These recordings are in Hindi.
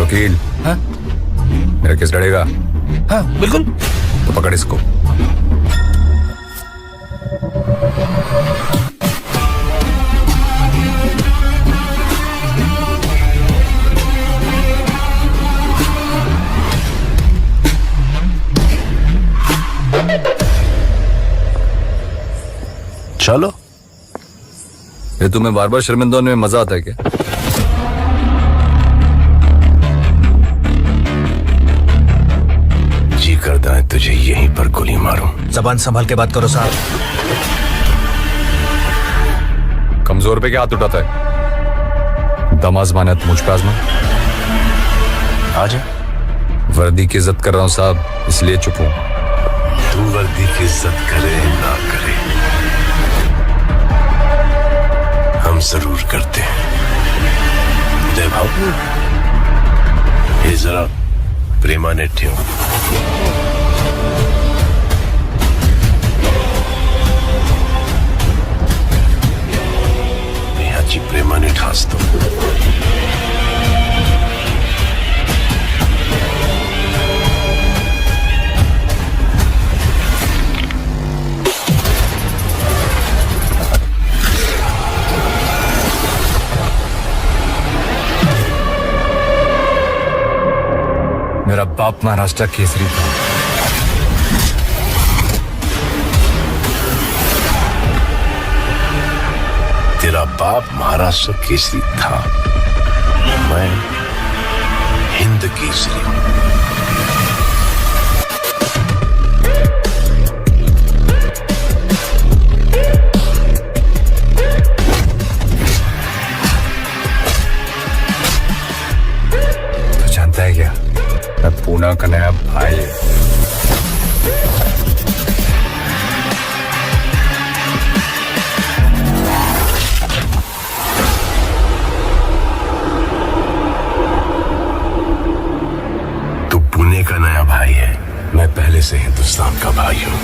वकील। हाँ मेरा केस लड़ेगा? हाँ बिल्कुल। तो पकड़ इसको। चलो। ये तुम्हें बार बार शर्मिंदा होने में मजा आता है क्या? जी करता है तुझे यहीं पर गोली मारूं। जबान संभाल के बात करो साहब। कमजोर पे क्या हाथ उठाता है? दम आजमाना है तो मुझ पे आजमा। आजा। वर्दी की इज्जत कर रहा हूं साहब, इसलिए चुप हूं। तू वर्दी की इज्जत करे ना करे, हम जरूर करते हैं। जय भाव ये जरा प्रेमाने ठेव। ह्याची प्रेमाने ठासतो। मेरा बाप महाराष्ट्र केसरी था। तेरा बाप महाराष्ट्र केसरी था, मैं हिंद केसरी हूं। तो जानता है क्या, मैं पूना का नया भाई है। तू पुणे का नया भाई है, मैं पहले से हिंदुस्तान का भाई हूं।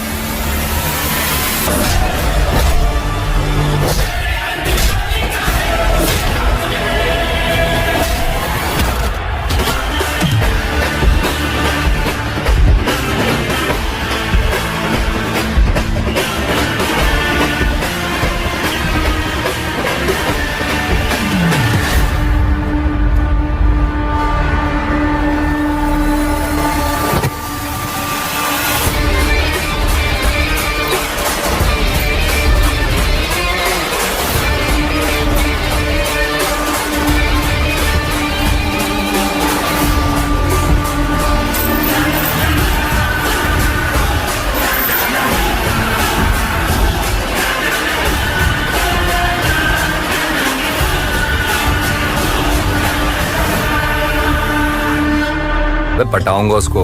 मैं पटाऊंगा उसको।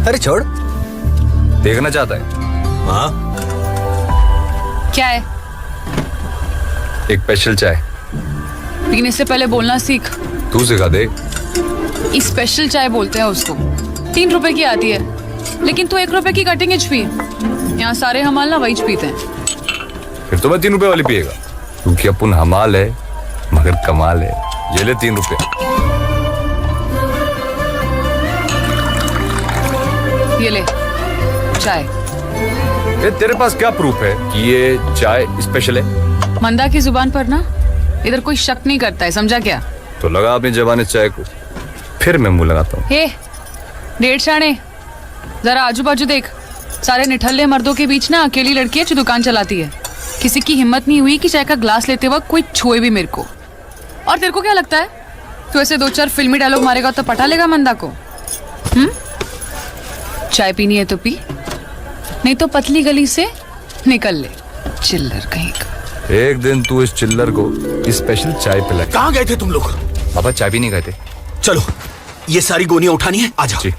अरे छोड़। देखना चाहता है? हाँ क्या है? एक स्पेशल चाय। पीने से पहले बोलना सीख। तू सिखा दे। इस स्पेशल चाय बोलते हैं उसको। 3 रुपए की आती है, लेकिन तू 1 रुपए की कटिंग एच पी। यहाँ सारे हमाल ना वही पीते हैं। फिर तो मैं 3 रुपए वाली पिएगा, क्योंकि अपन हमाल है मगर कमाल है। ये ले 3 रुपए। ये ले चाय। ये तेरे पास क्या प्रूफ है कि ये चाय स्पेशल है? मंदा की जुबान पर ना इधर कोई शक नहीं करता है, समझा क्या? तो लगा अपनी जबान इस चाय को, फिर मैं मुंह लगाता हूँ। हे डेढ़ शाणे, जरा आजू बाजू देख। सारे निठल्ले मर्दों के बीच ना अकेली लड़की है जो दुकान चलाती है। किसी की हिम्मत नहीं हुई कि चाय का ग्लास लेते वक्त कोई छुए भी मेरे को। और तेरे को क्या लगता है तू ऐसे 2-4 फिल्मी डायलॉग मारेगा तो पटा लेगा मंदा को? चाय पीनी है तो पी, नहीं तो पतली गली से निकल ले, चिल्लर कहीं का। एक दिन तू इस चिल्लर को स्पेशल चाय पिला। कहाँ गए थे तुम लोग? बाबा चाय भी नहीं गए थे। चलो ये सारी गोनियां उठानी है, आ जाओ। जी।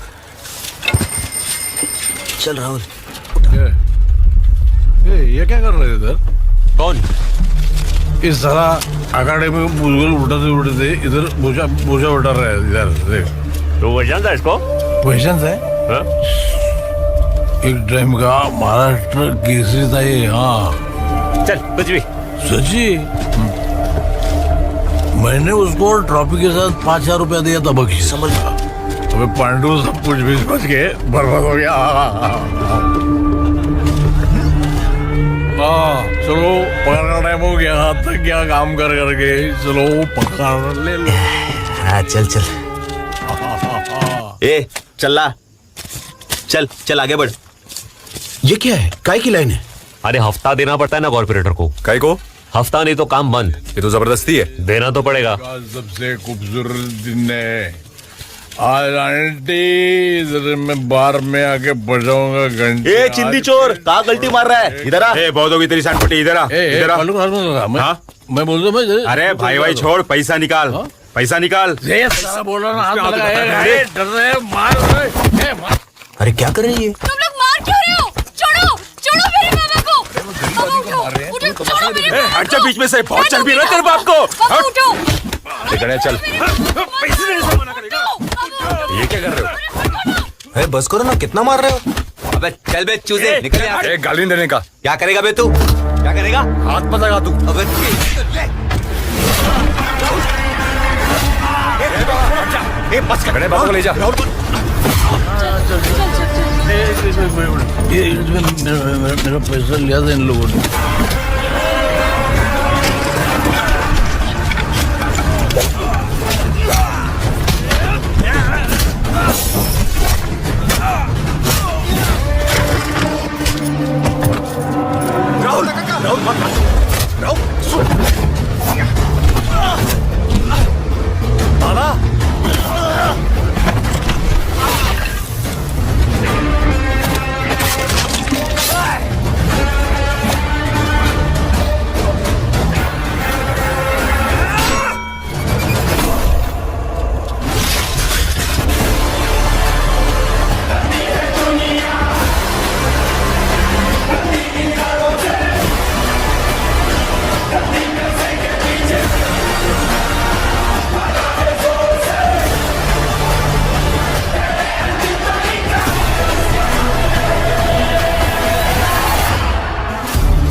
चल राहुल। ये क्या कर रहे थे इधर? कौन? इस सारा अकाडेमी बुजुर्ग उठते इधर भूजा उठा रहे हैं। इधर देख। तो वैशांत है इसको? वैशांत है? हाँ? एक टाइम का महाराष्ट्र केसरी था ये। हाँ चल कुछ भी। सची। मैं मैंने उसको ट्रॉफी के साथ 5,000 रुपया दिया था बख्शी। समझ अबे पांडु सब कुछ भी समझ के बर्बाद हो गया। चलो पकड़ का टाइम हो गया, तक क्या काम कर करके, चलो पकड़ ले लो। हाँ चल चल। ए चल चल चल आगे बढ़। ये क्या है? काय की लाइन है? अरे हफ्ता देना पड़ता है ना कॉर्पोरेटर को। काय को? हफ्ता नहीं तो काम बंद। ये तो जबरदस्ती है। देना तो पड़ेगा। सबसे खूबसूरत दिन है आज आंटी, इधर मैं बार में आके बजाऊंगा घंटे। ए चिंदी चोर, कहाँ गलती मार रहा है? इधर आ। बहुत होगी तेरी सांडपट्टी, इधर आ, इधर आ। मैं बोल रहा हूँ। अरे भाई छोड़, पैसा निकाल, पैसा निकाल। बोल रहा मार। अरे क्या कर रही है? तुम लोग मार क्यों रहे हो? छोड़ो छोड़ो मेरे मामा को। मामा उठो उठो, छोड़ो मेरे मामा को। हट जा बीच में से, बहुत चर्बी है तेरे बाप को। मामा उठो। गणेश चल। ये क्या कर रहे हो? अरे बस करो ना, कितना मार रहे हो? अबे चल बे चूजे, निकल यहाँ से। गाली नहीं देने का। क्या करेगा बे तू? क्या करेगा? हाथ मत लगा तू। अबे बस गणेश बाबा को ले जा। मेरा पैसा लिया था इन लोगों ने।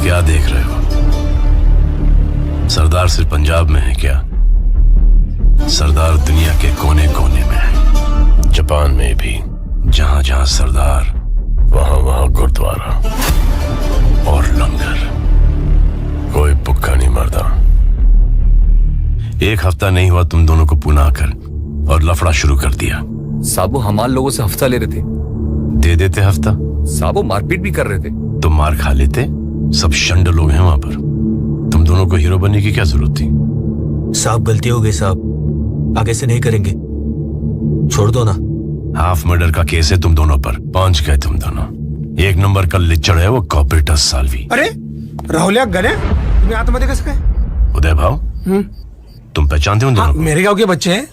क्या देख रहे हो? सरदार सिर्फ पंजाब में है क्या? सरदार दुनिया के कोने कोने में है। जापान में भी जहां जहां सरदार, वहां वहां गुरुद्वारा और लंगर। कोई भूखा नहीं मरता। एक हफ्ता नहीं हुआ तुम दोनों को पुनः आकर और लफड़ा शुरू कर दिया। साबू हमारे लोगों से हफ्ता ले रहे थे। दे देते हफ्ता, साबू मारपीट भी कर रहे थे। तुम मार खा लेते। सब शंड लोग हैं वहां पर। तुम दोनों को हीरो बनने की क्या जरूरत थी? साहब गलती हो गई साहब, आगे से नहीं करेंगे, छोड़ दो ना। हाफ मर्डर का केस है तुम दोनों पर, पहुंच गए तुम दोनों। एक नंबर का लिच्चड़ है वो कॉर्पोरेटर साल्वी। अरे राहुलिया गणे, तुम्ही आतमध्ये कसं काय? उदय भाव, तुम पहचानते हो उन दोनों को? मेरे गांव के बच्चे हैं।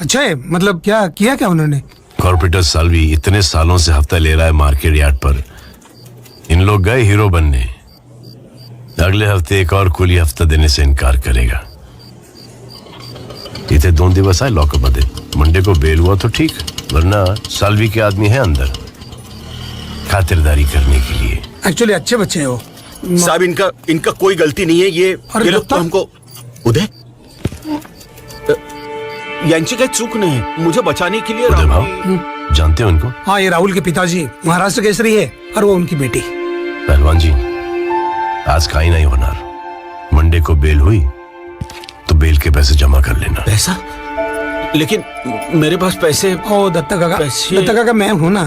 अच्छा है, मतलब क्या किया क्या उन्होंने? कॉर्पोरेटर साल्वी इतने सालों से हफ्ता ले रहा है मार्केट यार्ड पर। इन लोग गए हीरो बनने, अगले हफ्ते एक और कुली हफ्ता देने से इनकार करेगा। इतने 2 दिवस आए लॉकअपमध्ये, मंडे को बेल हुआ तो ठीक, वरना साल्वी के आदमी है अंदर खातिरदारी करने के लिए। एक्चुअली अच्छे बच्चे हैं वो। साहब इनका कोई गलती नहीं है। ये लोग तो दत्ता? हमको उदय यांची काही चूक नहीं है, मुझे बचाने के लिए। उदय भाव जानते हो इनको? हाँ, ये राहुल के पिताजी महाराष्ट्र केसरी है और वो उनकी बेटी। पहलवान जी, आज का ही नहीं होना। मंडे को बेल हुई तो बेल के पैसे जमा कर लेना। पैसा? लेकिन मेरे पास पैसे। ओ दत्ता काका, पैसे- दत्ता काका मैं हूं ना,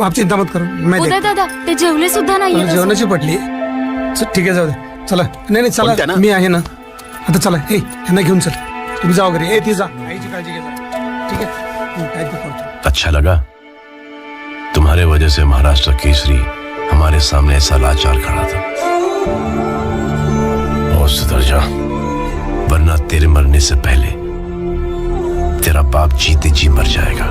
आप चिंता मत करो, मैं उदय देखतो. दादा ते जेवले सुद्धा नाहीये तसं. जेवणाची पटली. ठीक आहे, जाऊ दे, चला. नाही बोलत्या चला, ना? मी आहे ना. आता चला, हे यांना घेऊन चल. तुम्ही जाओ घरी. ती जा, आईची काळजी घे जा. ठीक आहे, काय ते करतो. अच्छा लगा? तुम्हारे वजह से महाराष्ट्र केसरी हमारे सामने ऐसा लाचार खड़ा था। और सुधर जा, वरना तेरे मरने से पहले तेरा बाप जीते जी मर जाएगा।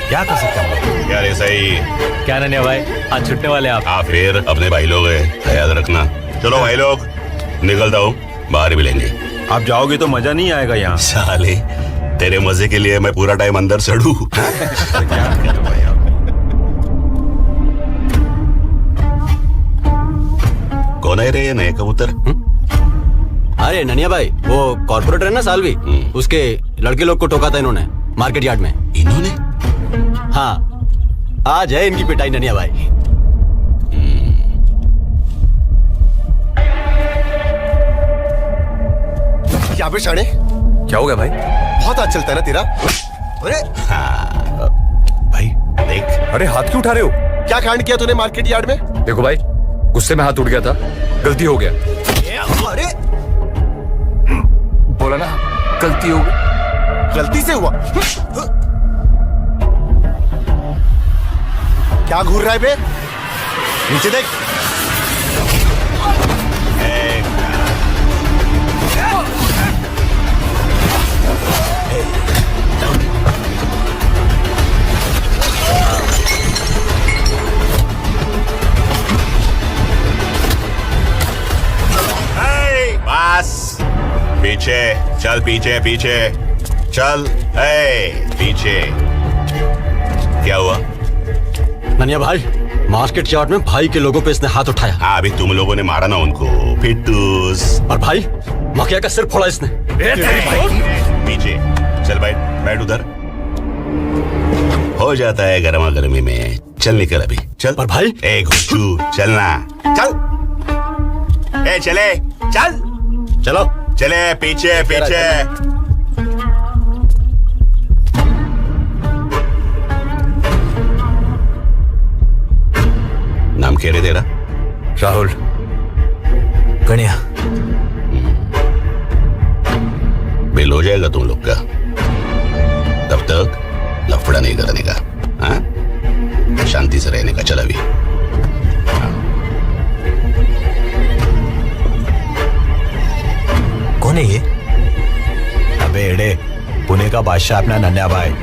क्या कर सकते हैं? यार ऐसा ही। क्या नन्या भाई, आज छुट्टे वाले आप? हाँ फिर अपने भाई लोग हैं, याद रखना। चलो भाई लोग, निकलता हूँ, बाहर मिलेंगे। आप जाओगे तो मजा नहीं आएगा यहाँ। साले तेरे मजे के लिए मैं पूरा टाइम अंदर सड़ू। कौन है रे ये नए कबूतर? अरे ननिया भाई, वो कॉर्पोरेटर है ना सालवी, उसके लड़के लोग को टोका था इन्होंने मार्केट यार्ड में। इन्होंने? हाँ, आज है इनकी पिटाई ननिया भाई। क्या बे शाणे, क्या हो गया भाई? बहुत आज चलता है ना तेरा। अरे भाई देख, अरे हाथ क्यों उठा रहे हो? क्या कांड किया तूने मार्केट यार्ड में? देखो भाई, गुस्से में हाथ उठ गया था, गलती हो गया। अरे बोला ना, गलती हो गई। गलती से हुआ। क्या घूर रहा है बे? नीचे देख। बस पीछे चल, पीछे पीछे चल, पीछे। क्या हुआ? ननिया भाई, मार्केट यार्ड में भाई के लोगों पे इसने हाथ उठाया। हाँ, अभी तुम लोगों ने मारा ना उनको, फिटूस। और भाई मखिया का सिर फोड़ा इसने। पीछे चल, बैठ उधर। हो जाता है गर्मा गर्मी में। चल निकल अभी, चल। पर भाई, ए घुच्चू, चलना, चल। ए चले, चल, चलो चले, पीछे पीछे। नाम क्या रे तेरा? राहुल। गणिया। बिल हो जाएगा तुम लोग का, तब तक लफड़ा नहीं करने का, हाँ? शांति से रहने का। चल अभी। कौन है ये? अबे एड़े, पुणे का बादशाह अपना नन्या भाई।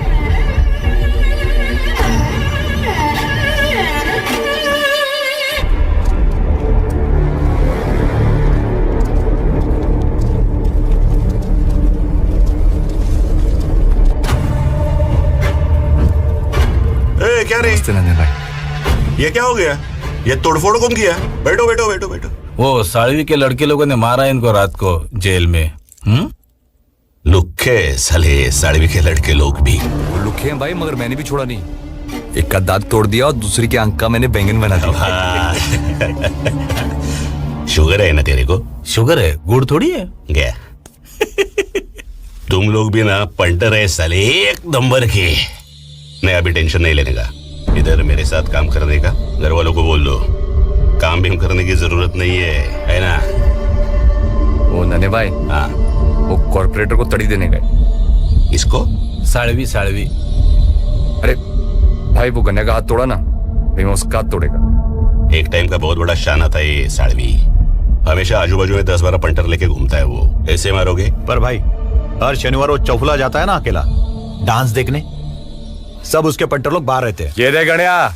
क्या रे? भाई, ये क्या हो गया? ये तोड़फोड़ कौन किया? बैठो बैठो बैठो बैठो। वो सालवी के लड़के लोगों ने मारा इनको रात को जेल में। लुखे साले, सालवी के लड़के लोग भी। वो लुखे हैं भाई, मगर मैंने भी छोड़ा नहीं। एक का दांत तोड़ दिया और दूसरी की आंख का मैंने बैंगन बना दिया। शुगर है ना तेरे को? शुगर है, गुड़ थोड़ी है। गया। तुम लोग भी ना पंटर है साले, एक नंबर के। नहीं, अभी टेंशन नहीं लेने का। इधर मेरे साथ काम करने का घर वालों को बोल दो। काम भी करने की जरूरत नहीं है ना? वो नन्हे भाई, हाँ, वो कॉर्पोरेटर को तड़ी देने गए। इसको? सालवी सालवी। अरे भाई, वो गन्ने का हाथ तोड़ा ना, भाई मैं उसका हाथ तोड़ेगा। एक टाइम का बहुत बड़ा शाना था ये सालवी। हमेशा आजू बाजू में 10-12 पंटर लेके घूमता है वो। ऐसे मारोगे? पर भाई, हर शनिवार वो चौफुला जाता है ना अकेला डांस देखने, सब उसके पंटर लोग बाहर रहते हैं। ये रे गणिया,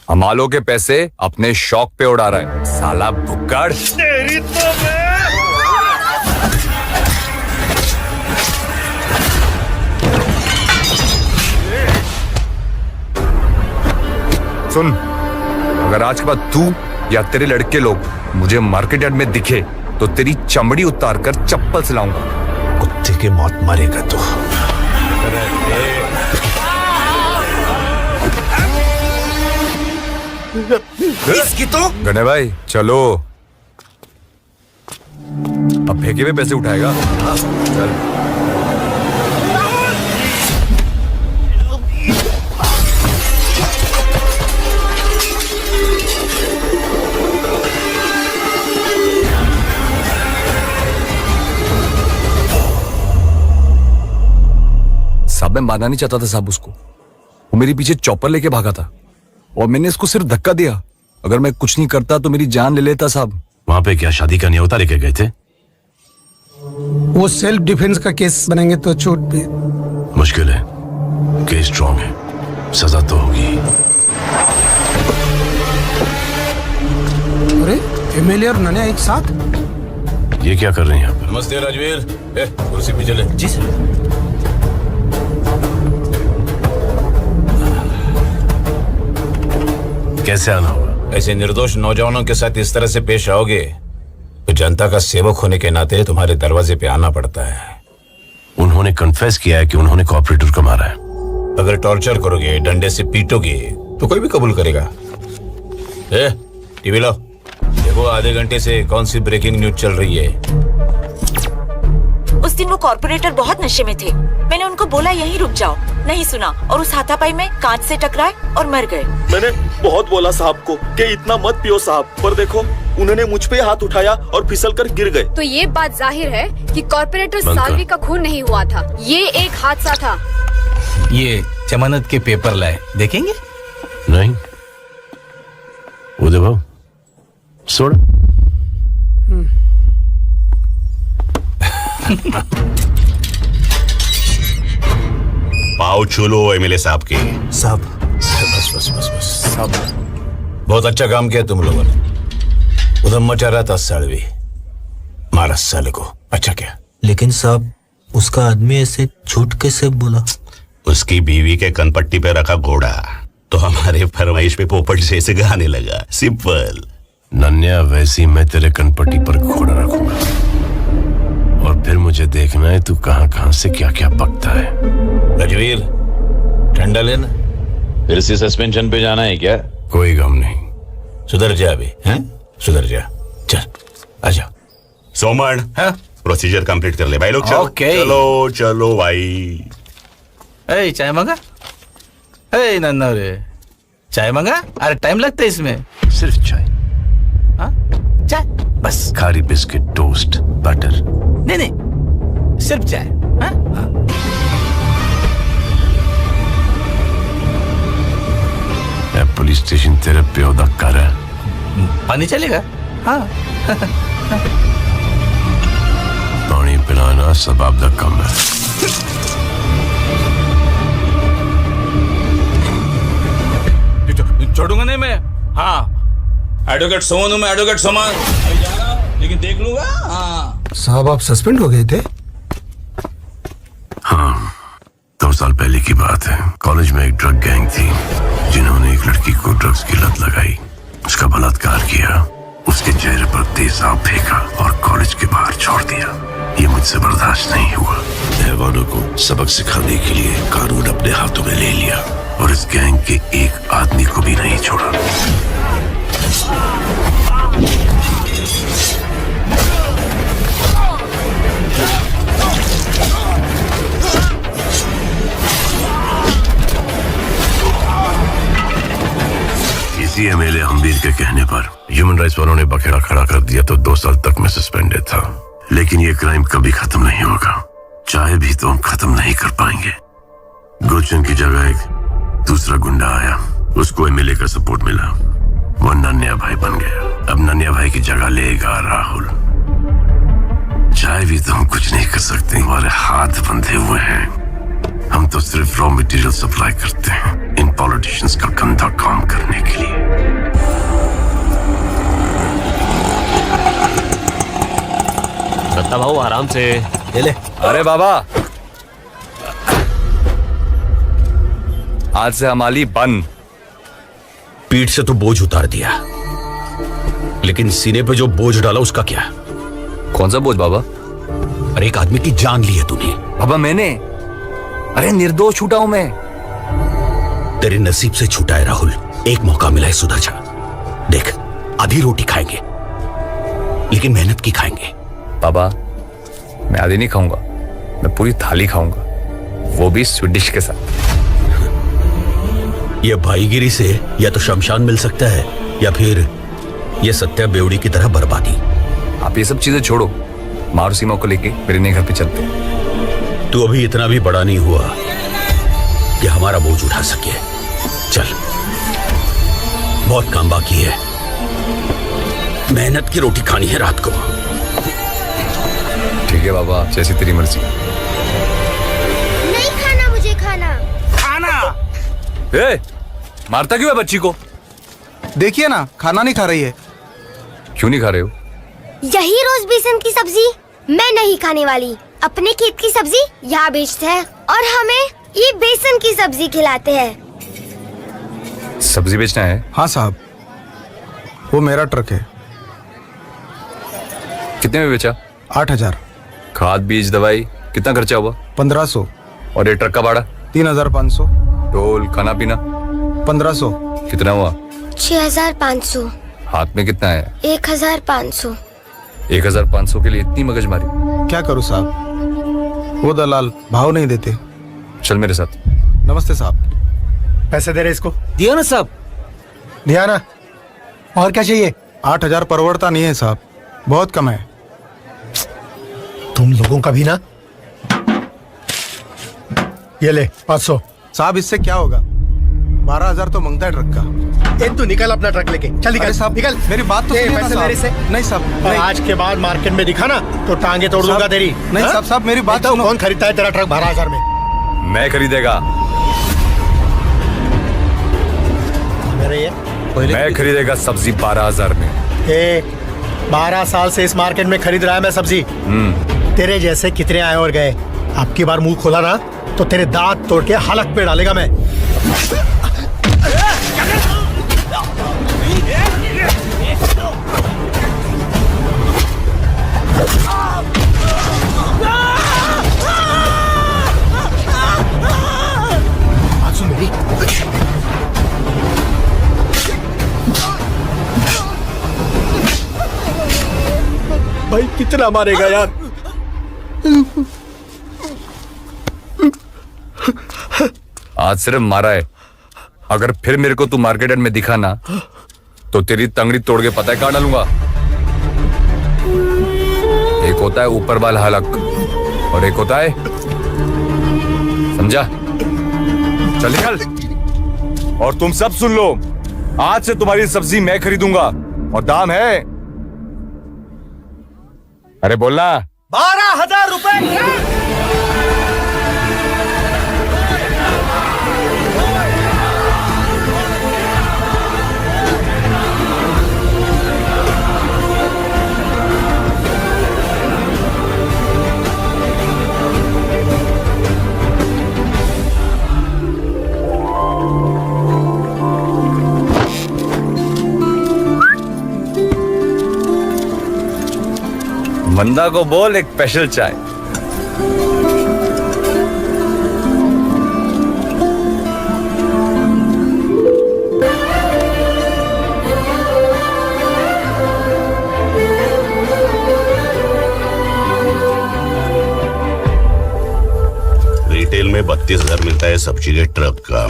हमालों के पैसे अपने शौक पे उड़ा रहा है साला भुक्कड़। तेरी तो सुन, अगर आज के बाद तू या तेरे लड़के लोग मुझे मार्केट यार्ड में दिखे तो तेरी चमड़ी उतार कर चप्पल से लाऊंगा। कुत्ते के मौत मरेगा तू। इसकी तो गणे भाई चलो, अब फेंके हुए पैसे उठाएगा। चल। साहब, मैं मारना नहीं चाहता था साहब उसको। वो मेरे पीछे चॉपर लेके भागा था और मैंने इसको सिर्फ धक्का दिया। अगर मैं कुछ नहीं करता तो मेरी जान ले लेता साहब। वहां पे क्या शादी का न्योता लेके गए थे? वो सेल्फ डिफेंस का केस बनेंगे तो छूट भी। मुश्किल है, केस स्ट्रॉन्ग है, सजा तो होगी। अरे एमएलए और नन्या एक साथ? ये क्या कर रहे हैं यहाँ पर? नमस्ते राजवीर। कुर्सी पे चले। जी सर। कैसे आना होगा? ऐसे निर्दोष नौजवानों के साथ इस तरह से पेश आओगे तो जनता का सेवक होने के नाते तुम्हारे दरवाजे पे आना पड़ता है। उन्होंने कन्फेस किया है कि उन्होंने कॉर्पोरेटर को मारा है। अगर टॉर्चर करोगे, डंडे से पीटोगे तो कोई भी कबूल करेगा। टीवी लो, देखो आधे घंटे से कौन सी ब्रेकिंग न्यूज चल रही है। उस दिन वो कॉर्पोरेटर बहुत नशे में थे। मैंने उनको बोला यहीं रुक जाओ, नहीं सुना और उस हाथापाई में कांच से टकराए और मर गए। मैंने बहुत बोला साहब को कि इतना मत पियो साहब, पर देखो उन्होंने मुझ पे हाथ उठाया और फिसल कर गिर गए। तो ये बात जाहिर है कि कॉर्पोरेटर साल्वी का खून नहीं हुआ था, ये एक हादसा था। ये जमानत के पेपर लाए, देखेंगे? नहीं उदय भाव छोड़। पाव छू लो एमएलए साहब के। साहब बस बस बस बस साहब, बहुत अच्छा काम किया तुम लोगों ने। उधम मचा रहा था सालवी, मारा साले को। अच्छा क्या? लेकिन साहब उसका आदमी ऐसे झूठ कैसे बोला? उसकी बीवी के कनपट्टी पे रखा घोड़ा तो हमारे फरमाइश पे पोपट जैसे गाने लगा। सिंपल। नन्या, वैसी मैं तेरे कनपट्टी पर घोड़ा रखूंगा और फिर मुझे देखना है तू कहां कहां से क्या क्या पकता है। रजवीर, ठंडा लेना। फिर से सस्पेंशन पे जाना है क्या? कोई गम नहीं। सुधर जा अभी, हैं? सुधर जा, चल आजा। सोमन, हाँ? प्रोसीजर कंप्लीट कर ले भाई लोग। चलो ओके। चलो चलो भाई। ए, चाय मंगा? ए नन्ना रे, चाय मंगा? अरे टाइम लगता है इसमें। सिर्फ चाय? हाँ? चाय बस? खारी बिस्किट, टोस्ट, बटर? नहीं नहीं, सिर्फ चाय। हाँ? हाँ। पुलिस स्टेशन तेरे प्यो दा घर है। पानी चलेगा? हाँ। पानी पिलाना सबाब दा कम है। छोड़ूंगा नहीं मैं। हाँ, एडवोकेट सोमन हूं मैं, एडवोकेट सोमन। अभी जा रहा हूं, लेकिन देख लूंगा। हाँ साहब आप सस्पेंड हो गए थे? हाँ, 2 साल पहले की बात है। कॉलेज में एक ड्रग गैंग थी जिन्होंने एक लड़की को ड्रग्स की लत लगाई, उसका बलात्कार किया, उसके चेहरे पर तेजाब फेंका और कॉलेज के बाहर छोड़ दिया। ये मुझसे बर्दाश्त नहीं हुआ। हैवानों को सबक सिखाने के लिए कानून अपने हाथों में ले लिया और इस गैंग के एक आदमी को भी नहीं छोड़ा। इसी एमएलए हम्बीर के कहने पर ह्यूमन राइट्स वालों ने बखेड़ा खड़ा कर दिया तो 2 साल तक मैं सस्पेंडेड था। लेकिन ये क्राइम कभी खत्म नहीं होगा, चाहे भी तो हम खत्म नहीं कर पाएंगे। गुलशन की जगह एक दूसरा गुंडा आया, उसको एमएलए का सपोर्ट मिला, वो नन्या भाई बन गया। अब नन्या भाई की जगह लेगा राहुल। चाहे भी तो हम कुछ नहीं कर सकते, हमारे हाथ बंधे हुए हैं। हम तो सिर्फ रॉ मटेरियल सप्लाई करते हैं इन पॉलिटिशियंस का गंदा काम करने के लिए। दत्ता भाऊ आराम से ले। अरे बाबा, आज से हमारी बंद। पीठ से तो बोझ उतार दिया, लेकिन सीने पे जो बोझ डाला उसका क्या? कौन सा बोझ बाबा? अरे एक आदमी की जान ली है तूने। बाबा मैंने, अरे निर्दोष छूटा हूं मैं। तेरे नसीब से छूटा है राहुल, एक मौका मिला है सुधर जा। देख, आधी रोटी खाएंगे लेकिन मेहनत की खाएंगे। बाबा मैं आधी नहीं खाऊंगा, मैं पूरी थाली खाऊंगा, वो भी स्वीट के साथ। यह भाईगिरी से या तो शमशान मिल सकता है या फिर यह सत्या बेवड़ी की तरह बर्बादी। आप ये सब चीजें छोड़ो, मारू सीमा को लेके मेरे नए घर पे चलते हैं। तू अभी इतना भी बड़ा नहीं हुआ कि हमारा बोझ उठा सके। चल, बहुत काम बाकी है, मेहनत की रोटी खानी है रात को। ठीक है बाबा, जैसी तेरी मर्जी। नहीं खाना, मुझे खाना। ए, मारता क्यों है बच्ची को? देखिए ना, खाना नहीं खा रही है। क्यों नहीं खा रहे हो? यही रोज बेसन की सब्जी मैं नहीं खाने वाली। अपने खेत की सब्जी यहाँ बेचते हैं और हमें ये बेसन की सब्जी खिलाते हैं। सब्जी बेचना है? हाँ साहब, वो मेरा ट्रक है। कितने में बेचा? 8,000। खाद बीज दवाई कितना खर्चा हुआ? 1500। और ये ट्रक का भाड़ा? 3,500। टोल खाना पीना? 1500। कितना हुआ? 6,500। हाथ में कितना है? 1,500। 1,500 के लिए इतनी मगजमारी? क्या करूँ साहब, वो दलाल भाव नहीं देते। चल मेरे साथ। नमस्ते साहब। पैसे दे रहे इसको? दिया ना साहब। दिया ना। और क्या चाहिए? 8,000 परवड़ता नहीं है साहब, बहुत कम है। तुम लोगों का भी ना। ये ले 500। साहब इससे क्या होगा? 12,000 तो मांगता है ट्रक का। तू निकल अपना ट्रक लेके, चल निकल साहब, निकल। मेरी बात तो सुनिए ना पैसे साहब। मेरे से नहीं साहब, और नहीं। आज के बाद मार्केट में दिखाना तो टांगे तोड़ दूंगा तेरी। नहीं हाँ? साहब, मेरी बात बताओ, सुनो। कौन खरीदता है तेरा ट्रक 12,000 में? मैं खरीदेगा। मेरे ये मैं खरीदेगा सब्जी 12,000 में। 12 साल से इस मार्केट में खरीद रहा है मैं सब्जी। तेरे जैसे कितने आए और गए। अब की बार मुंह खोला ना तो तेरे दांत तोड़ के हलक पे डालेगा मैं। बात सुन मेरी। भाई कितना मारेगा यार? आज सिर्फ मारा है, अगर फिर मेरे को तू मार्केट में दिखा ना तो तेरी तंगड़ी तोड़ के पता है कहाँ डालूंगा। एक होता है ऊपर वाला हलक और एक होता है, समझा? चल निकल। और तुम सब सुन लो, आज से तुम्हारी सब्जी मैं खरीदूंगा और दाम है, अरे बोलना, 12,000 रुपए। मंदा को बोल एक स्पेशल चाय। रिटेल में 32,000 मिलता है सब्जी के ट्रक का,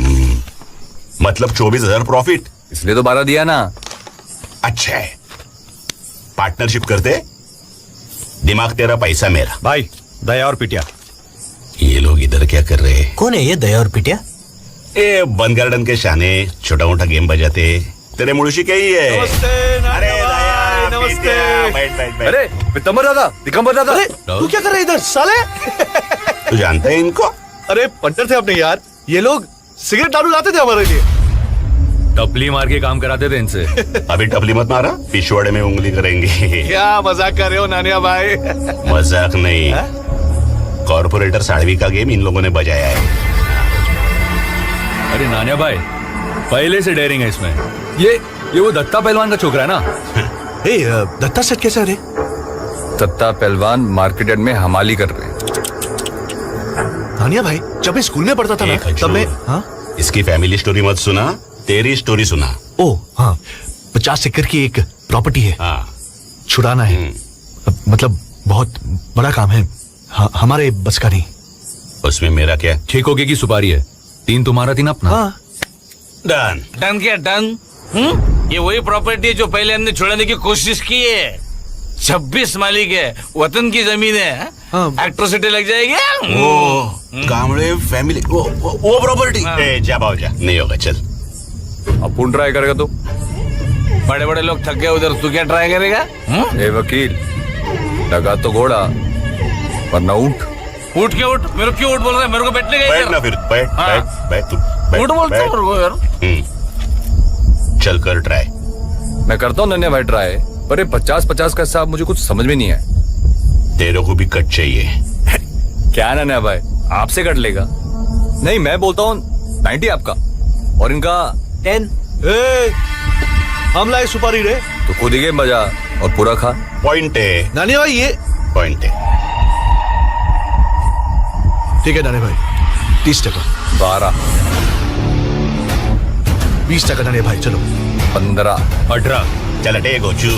मतलब 24,000 प्रॉफिट। इसलिए तो 12 दिया ना। अच्छा है, पार्टनरशिप करते, दिमाग तेरा पैसा मेरा। भाई दया और पिटिया, ये लोग इधर क्या कर रहे हैं? कौन है ये दया और पिटिया? ए बंद गार्डन के शाने छोटा मोटा गेम बजाते। तेरे मुड़ुशी क्या ही है? अरे दया, नमस्ते। बैठ बैठ बैठ। अरे पितंबर दादा, दिगंबर दादा, तू क्या कर रहा है इधर साले? तू जानता है इनको? अरे पंटर थे अपने यार, ये लोग सिगरेट दारू लाते थे हमारे लिए। टपली मार के काम कराते थे इनसे। अभी टपली मत मारा, पिछवाड़े में उंगली करेंगे। क्या मजाक कर रहे हो नानिया भाई? मजाक नहीं, कॉर्पोरेटर साड़वी का गेम इन लोगों ने बजाया है। अरे नानिया भाई, पहले से डेयरिंग है इसमें। ये वो दत्ता पहलवान का छोकरा है ना? दत्ता सेठ कैसे? अरे दत्ता पहलवान मार्केट में हमाली कर रहे हैं। नानिया भाई, जब मैं स्कूल में पढ़ता था ना, तब मैं इसकी फैमिली स्टोरी मत सुना, तेरी स्टोरी सुना। ओ हाँ, 50 एकड़ की एक प्रॉपर्टी है, हाँ, छुड़ाना है। मतलब बहुत बड़ा काम है, हमारे बस का नहीं। उसमें मेरा क्या? ठेकोगे की सुपारी है, 3 तुम्हारा 3 अपना। हाँ। डन। डन क्या डन? ये वही प्रॉपर्टी है जो पहले हमने छुड़ाने की कोशिश की है। 26 मालिक है, वतन की जमीन है। एट्रोसिटी लग जाएगी। वो कामड़े फैमिली, वो प्रॉपर्टी। जा बाबू जा, नहीं होगा, चल। अपुन ट्राई करेगा तो? बड़े बड़े लोग थक गए उधर, तू क्या ट्राई करेगा? ए वकील, लगा तो घोड़ा वरना ऊंट। उठ के उठ, मेरे क्यों उठ बोल रहा है? मेरे को बैठने का बैठ ना फिर, बैठ बैठ बैठ, तू बैठ, उठ बोलता बैठ। मेरे को यार। चल कर ट्राई। मैं करता हूँ नन्हे भाई ट्राई, पर ये 50-50 का हिसाब मुझे कुछ समझ में नहीं है। तेरे को भी कट चाहिए? क्या नन्हे भाई, आपसे कट लेगा? नहीं, मैं बोलता हूँ 90 आपका और इनका 10। हम लाए सुपारी रे। तो खुद ही गेम बजा और पूरा खा। पॉइंट है नानी भाई ये पॉइंट है। ठीक है नानी भाई 30 टका 12 20 टका नानी भाई चलो 15 18 चल हटे गोचू,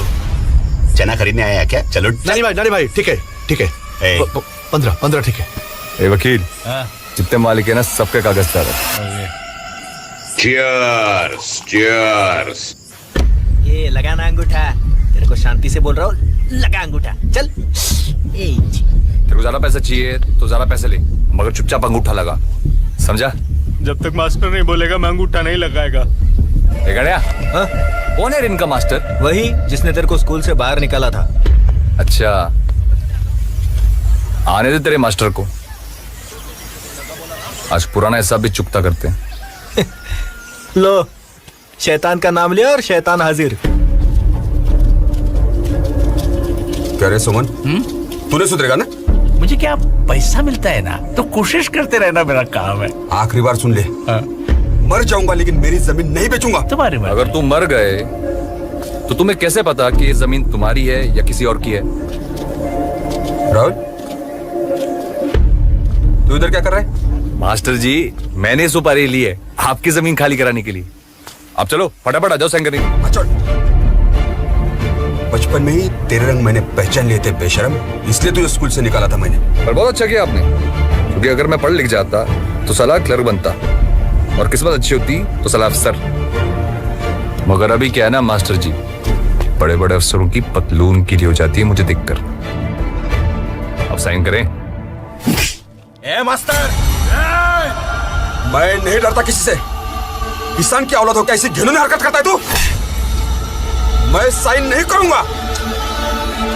चना खरीदने आया क्या? चलो नानी भाई ठीक है 15 ठीक है। ए वकील, जितने मालिक है ना सबके कागज डालो। Cheers, cheers. ये लगाना अंगूठा, तेरे को शांति से बोल रहा हूँ, लगा अंगूठा चल। तेरे को ज्यादा पैसा चाहिए तो ज्यादा पैसे ले, मगर चुपचाप अंगूठा लगा, समझा? जब तक मास्टर नहीं बोलेगा मैं अंगूठा नहीं लगाएगा। ए गणिया, कौन है इनका मास्टर? वही जिसने तेरे को स्कूल से बाहर निकाला था। अच्छा, आने दे तेरे मास्टर को, आज पुराना हिसाब भी चुकता करते हैं। लो, शैतान का नाम लिया और शैतान हाजिर। कह रहे सुमन, तूने सुधरेगा ना? मुझे क्या पैसा मिलता है ना, तो कोशिश करते रहना मेरा काम है। आखिरी बार सुन ले, मर जाऊंगा लेकिन मेरी जमीन नहीं बेचूंगा। तुम्हारी मर्जी। अगर तुम मर गए तो तुम्हें कैसे पता कि ये जमीन तुम्हारी है या किसी और की है? राहुल, तू इधर क्या कर रहा है? मास्टर जी, मैंने सुपारी ली है आपकी जमीन खाली कराने के लिए। अब चलो फटाफट आ जाओ साइन करने। बचपन में ही तेरे रंग मैंने पहचान लिए थे बेशरम, इसलिए तुझे स्कूल से निकाला था मैंने। पर बहुत अच्छा किया आपने, क्योंकि अगर मैं पढ़ लिख जाता तो साला क्लर्क बनता, और किस्मत अच्छी होती तो साला अफसर। मगर अभी क्या है ना मास्टर जी, बड़े बड़े अफसरों की पतलून गीली हो जाती है मुझे देखकर। अब साइन करें। ए मास्टर, मैं नहीं डरता किसी से। किसान की औलाद हो क्या ऐसी घिनौनी हरकत करता है तू? मैं साइन नहीं करूंगा।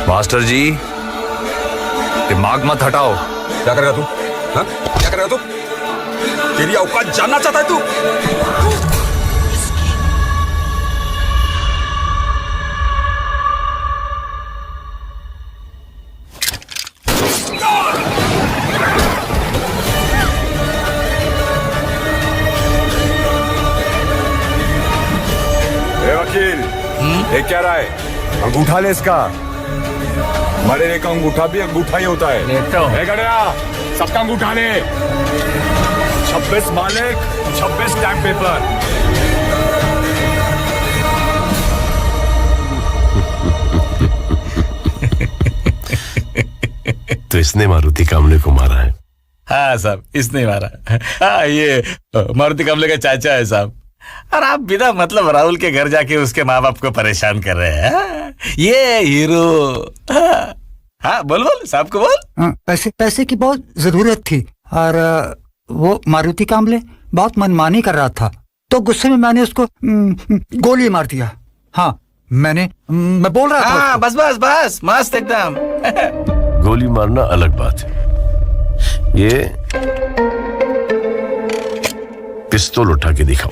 मास्टर जी, दिमाग मत हटाओ। क्या करेगा तू? हाँ? क्या करेगा तू? तेरी औकात जानना चाहता है तू? ये क्या रहा है? अंगूठा ले इसका। मरे का अंगूठा भी अंगूठा ही होता है। ए गड़िया, सबका अंगूठा ले। 26 मालिक, 26 स्टैम्प पेपर। तो इसने मारुति कामले को मारा है? हाँ साहब, इसने मारा। हाँ, ये मारुति कामले का चाचा है साहब। और आप बिना मतलब राहुल के घर जाके उसके माँ बाप को परेशान कर रहे हैं। ये हीरो। हाँ बोल साहब को बोल। पैसे की बहुत जरूरत थी और वो मारुति कामले बहुत मनमानी कर रहा था, तो गुस्से में मैंने उसको गोली मार दिया। हाँ, मैं बोल रहा था। हाँ, बस मस्त एकदम। गोली मारना अलग बात है, ये पिस्तौल उठा के दिखाओ।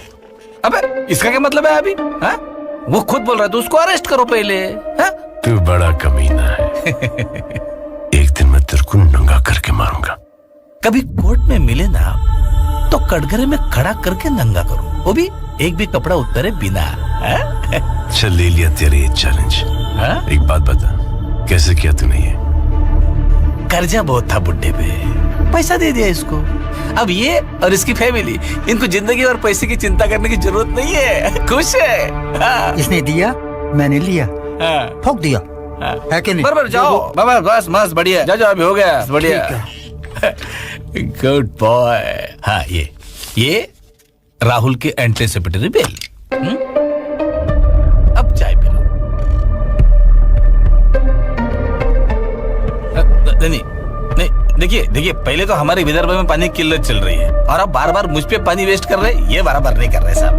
अबे इसका क्या मतलब है अभी? हाँ? वो खुद बोल रहा है तो उसको अरेस्ट करो पहले। हाँ? तू बड़ा कमीना है। एक दिन मैं तेरे को नंगा करके मारूंगा। कभी कोर्ट में मिले ना तो कटघरे में खड़ा करके नंगा करो, वो भी एक भी कपड़ा उतरे बिना। चल ले लिया तेरे ये चैलेंज। एक बात बता, कैसे किया तूने ये? कर्जा बहुत था बुड्ढे पे, पैसा दे दिया इसको। अब ये और इसकी फैमिली, इनको जिंदगी और पैसे की चिंता करने की जरूरत नहीं है, खुश है। हाँ। इसने दिया, मैंने लिया, ठोक दिया। है कि नहीं? बराबर, जाओ बाबा, बस मस्त बढ़िया, जाओ अभी हो गया, बढ़िया। Good boy. हाँ, ये राहुल के एंटीसिपेटरी बेल। अब चाय पी लो। नहीं, देखिए पहले तो हमारे विदर्भ में पानी की किल्लत चल रही है और अब बार बार मुझ पे पानी वेस्ट कर रहे हैं, ये बराबर नहीं कर रहे साहब।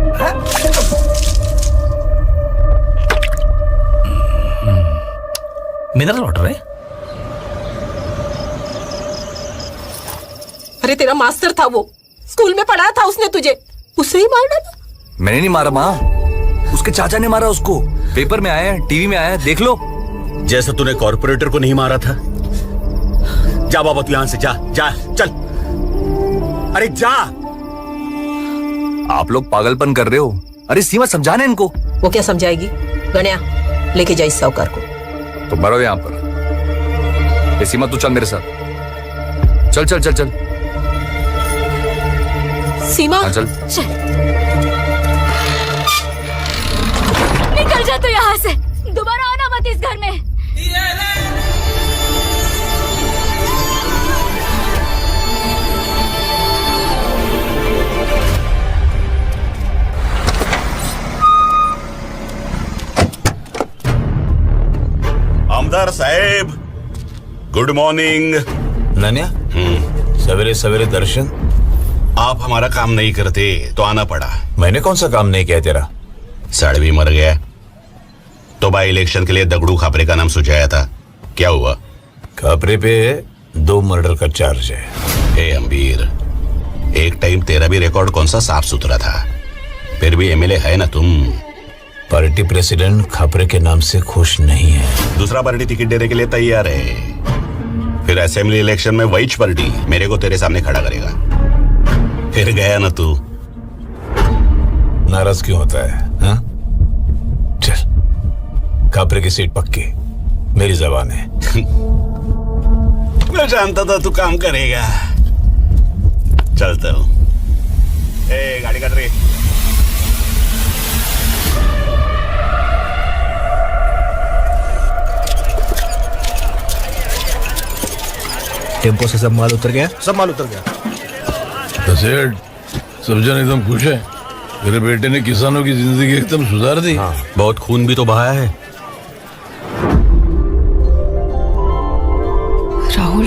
मिनरल वाटर है। अरे तेरा मास्टर था वो, स्कूल में पढ़ाया था उसने तुझे, उसे ही मार डाला। मैंने नहीं मारा माँ, उसके चाचा ने मारा उसको। पेपर में आया है, टीवी में आया है, देख लो। जैसे तूने कॉर्पोरेटर को नहीं मारा था। जा बाबा, तू यहां से जा चल। अरे जा। आप लोग पागलपन कर रहे हो। अरे सीमा समझाना इनको। वो क्या समझाएगी? गण्या लेके जा इस साहूकार को। तो मरो यहाँ पर। ये सीमा तू चल मेरे साथ, चल चल चल चल। सीमा हाँ, चल। निकल जा तू यहाँ से, दोबारा आना मत इस घर में। आमदार साहेब, गुड मॉर्निंग। नन्या, सवेरे सवेरे दर्शन। आप हमारा काम नहीं करते तो आना पड़ा। मैंने कौन सा काम नहीं किया तेरा? साड़वी मर गया तो बाई इलेक्शन के लिए दगड़ू खापरे का नाम सुझाया था, क्या हुआ? खापरे पे 2 मर्डर का चार्ज है। हे अम्बीर, एक टाइम तेरा भी रिकॉर्ड कौन सा साफ सुथरा था, फिर भी एमएलए है ना तुम। पार्टी प्रेसिडेंट खापरे के नाम से खुश नहीं है। दूसरा पार्टी टिकट देने के लिए तैयार है। फिर असेंबली इलेक्शन में वही पार्टी मेरे को तेरे सामने खड़ा करेगा। फिर गया ना तू। नाराज क्यों होता है हा? चल, खापरे की सीट पक्की, मेरी जबान है। मैं जानता था तू काम करेगा। चलता हूँ। ए, गाड़ी काट रही। टेम्पो से सब माल उतर गया? सब माल उतर गया। सेठ, सब जन एकदम खुश है। तेरे बेटे ने किसानों की जिंदगी एकदम सुधार दी। हाँ, बहुत खून भी तो बहाया है। राहुल,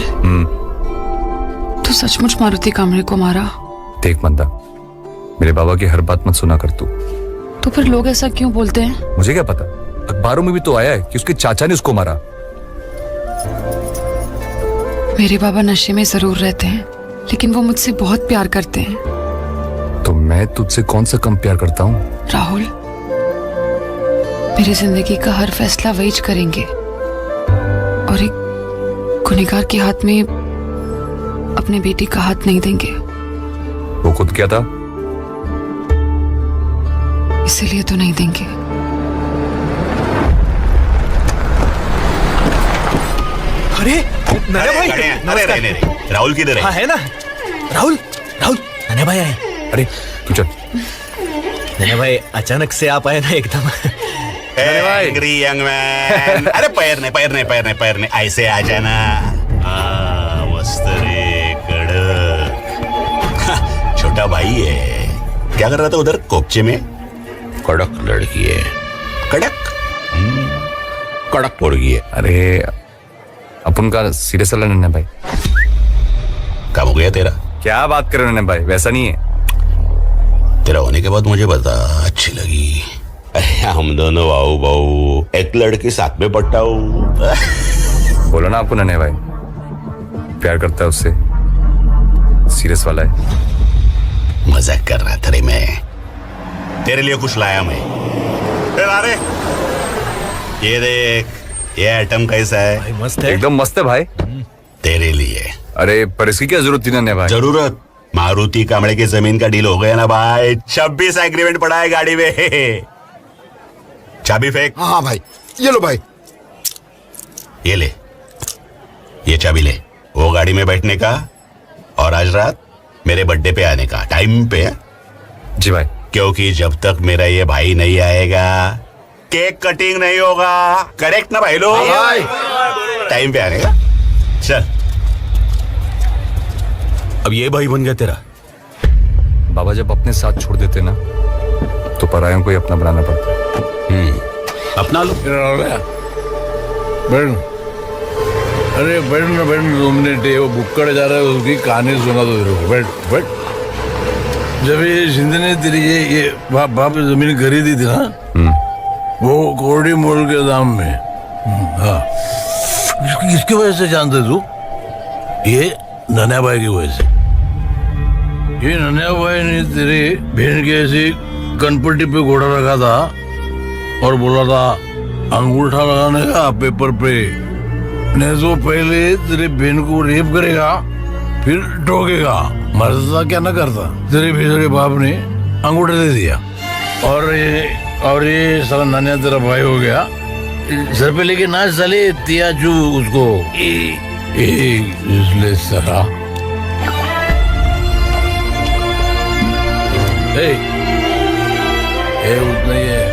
तू सचमुच मारुति कामरे को मारा? देख मंदा, मेरे बाबा की हर बात मत सुना कर तू। तो फिर लोग ऐसा क्यों बोलते हैं? मुझे क्या पता, अखबारों में भी तो आया है कि उसके चाचा ने उसको मारा। मेरे बाबा नशे में जरूर रहते हैं, लेकिन वो मुझसे बहुत प्यार करते हैं। तो मैं तुझसे कौन सा कम प्यार करता हूँ? राहुल, मेरी जिंदगी का हर फैसला वही करेंगे और एक गुनहगार के हाथ में अपने बेटी का हाथ नहीं देंगे। वो खुद क्या था? इसीलिए तो नहीं देंगे। अरे नन्या भाई, राहुल किधर है? हाँ है ना, राहुल। राहुल, नन्या भाई आए। अरे तू चल। नन्या भाई अचानक से आप आए ना एकदम। Angry young man. अरे पैर ने ऐसे आ जाना। मस्त रे, कड़क। छोटा भाई है। क्या कर रहा था उधर कोपचे में? कड़क लड़की है। कड़क मुर्गी है। अरे अपन का सीरियस वाला नन्हे भाई। काम हो गया तेरा? क्या बात कर रहे हो नन्हे भाई, वैसा नहीं है। तेरा होने के बाद मुझे बता, अच्छी लगी। हम दोनों वाऊ बाऊ एक लड़के साथ में पट्टाऊ। बोलो ना आपको नन्हे भाई, प्यार करता है उससे, सीरियस वाला है। मजाक कर रहा था रे मैं। तेरे लिए कुछ लाया मैं। अरे ये देख, ये आइटम कैसा है? भाई मस्त है। एकदम मस्त है भाई। तेरे लिए। अरे पर इसकी क्या जरूरत थी नन्हे भाई? जरूरत? मारुति कामड़े की जमीन का डील हो गया ना भाई। 26 एग्रीमेंट पड़ा है गाड़ी में। चाबी फेंक। हाँ भाई, ये लो भाई। ये ले, ये चाबी ले। वो गाड़ी में बैठने का और आज रात मेरे बर्थडे पे आने का, टाइम पे। जी भाई। क्योंकि जब तक मेरा ये भाई नहीं आएगा केक कटिंग नहीं होगा। करेक्ट ना भाई लोग? टाइम पे आने का। चल। अब ये भाई बन गया तेरा। बाबा जब अपने साथ छोड़ देते ना, तो परायों को ही अपना बनाना पड़ता है। अपना लो। बैठ। अरे बैठ ना 2 मिनट। वो बुक्कड़ जा रहा है, उसकी कहानी सुना दो तेरे को। बैठ। जब ये शिंदे ने तेरी ये बाप जमीन खरीदी थी ना, वो कोड़ी मोड़ के दाम में। हाँ, किसकी वजह से जानते तू? ये नन्या भाई की वजह से। ये नन्या भाई ने तेरी बहन की ऐसी कनपट्टी पे घोड़ा रखा था और बोला था अंगूठा लगाने का पेपर पे, नहीं तो पहले तेरी बहन को रेप करेगा फिर ठोकेगा। मरता क्या ना करता, तेरे भेजरे बाप ने अंगूठा दे दिया। और ये साला नानिया तेरा भाई हो गया। सर पे लेके नाच साले तियाजू उसको इसलिए सरा। उतना ही है।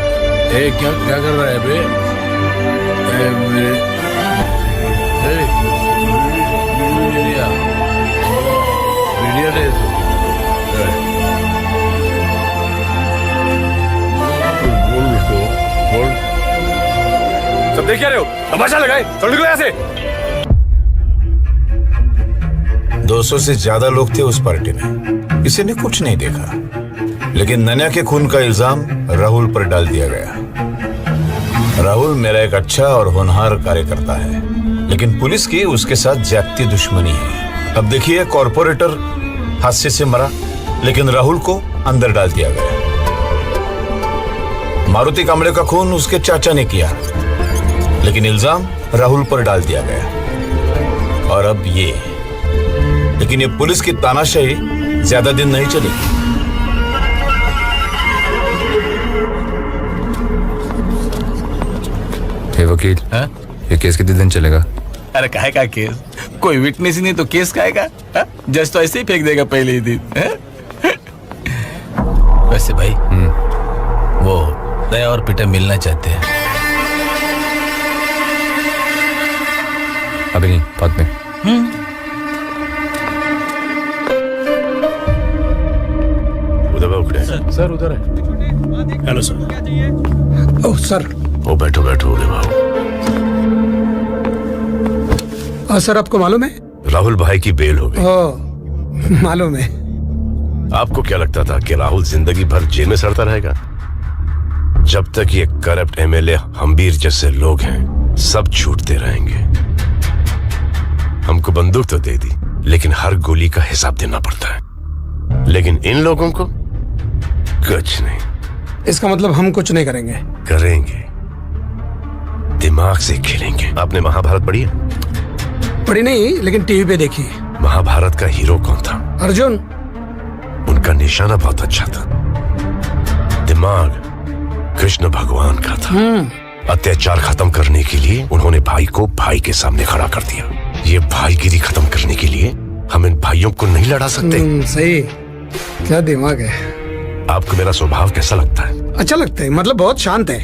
क्या कर रहा है बे? सब देख क्या रहे हो? तमाशा लगाए, चलो निकलो यहाँ से। 200 से ज्यादा लोग थे उस पार्टी में, किसी ने कुछ नहीं देखा, लेकिन नन्या के खून का इल्जाम राहुल पर डाल दिया गया। राहुल मेरा एक अच्छा और होनहार कार्यकर्ता है, लेकिन पुलिस की उसके साथ जाती दुश्मनी है। अब देखिए, कॉर्पोरेटर हादसे से मरा, लेकिन राहुल को अंदर डाल दिया गया। मारुति कांबले का खून उसके चाचा ने किया, लेकिन इल्जाम राहुल पर डाल दिया गया। और अब ये, लेकिन ये पुलिस की तानाशाही ज्यादा दिन नहीं चलेगी। हे वकील, ये केस कितने दिन चलेगा? अरे काहे का केस? कोई विटनेस ही नहीं तो केस काहेगा? जज तो ऐसे ही फेंक देगा पहले ही दिन। वैसे भाई, वो दया और पीटर मिलना चाहते हैं। अभी नहीं, बाद में। उधर सर उधर है। Hello sir. Oh sir. ओ बैठो बैठो उदय बाबू। सर आपको मालूम है, राहुल भाई की बेल हो गई। ओह मालूम है। आपको क्या लगता था कि राहुल जिंदगी भर जेल में सड़ता रहेगा? जब तक ये करप्ट एमएलए हम्बीर जैसे लोग हैं, सब छूटते रहेंगे। हमको बंदूक तो दे दी, लेकिन हर गोली का हिसाब देना पड़ता है। लेकिन इन लोगों को कुछ नहीं। इसका मतलब हम कुछ नहीं करेंगे? करेंगे, दिमाग से खेलेंगे। आपने महाभारत पढ़ी है? पढ़ी नहीं, लेकिन टीवी पे देखी। महाभारत का हीरो कौन था? अर्जुन। उनका निशाना बहुत अच्छा था, दिमाग कृष्ण भगवान का था। अत्याचार खत्म करने के लिए उन्होंने भाई को भाई के सामने खड़ा कर दिया। ये भाईगिरी खत्म करने के लिए हम इन भाइयों को नहीं लड़ा सकते। सही, क्या दिमाग है। आपको मेरा स्वभाव कैसा लगता है? अच्छा लगता है, मतलब बहुत शांत है।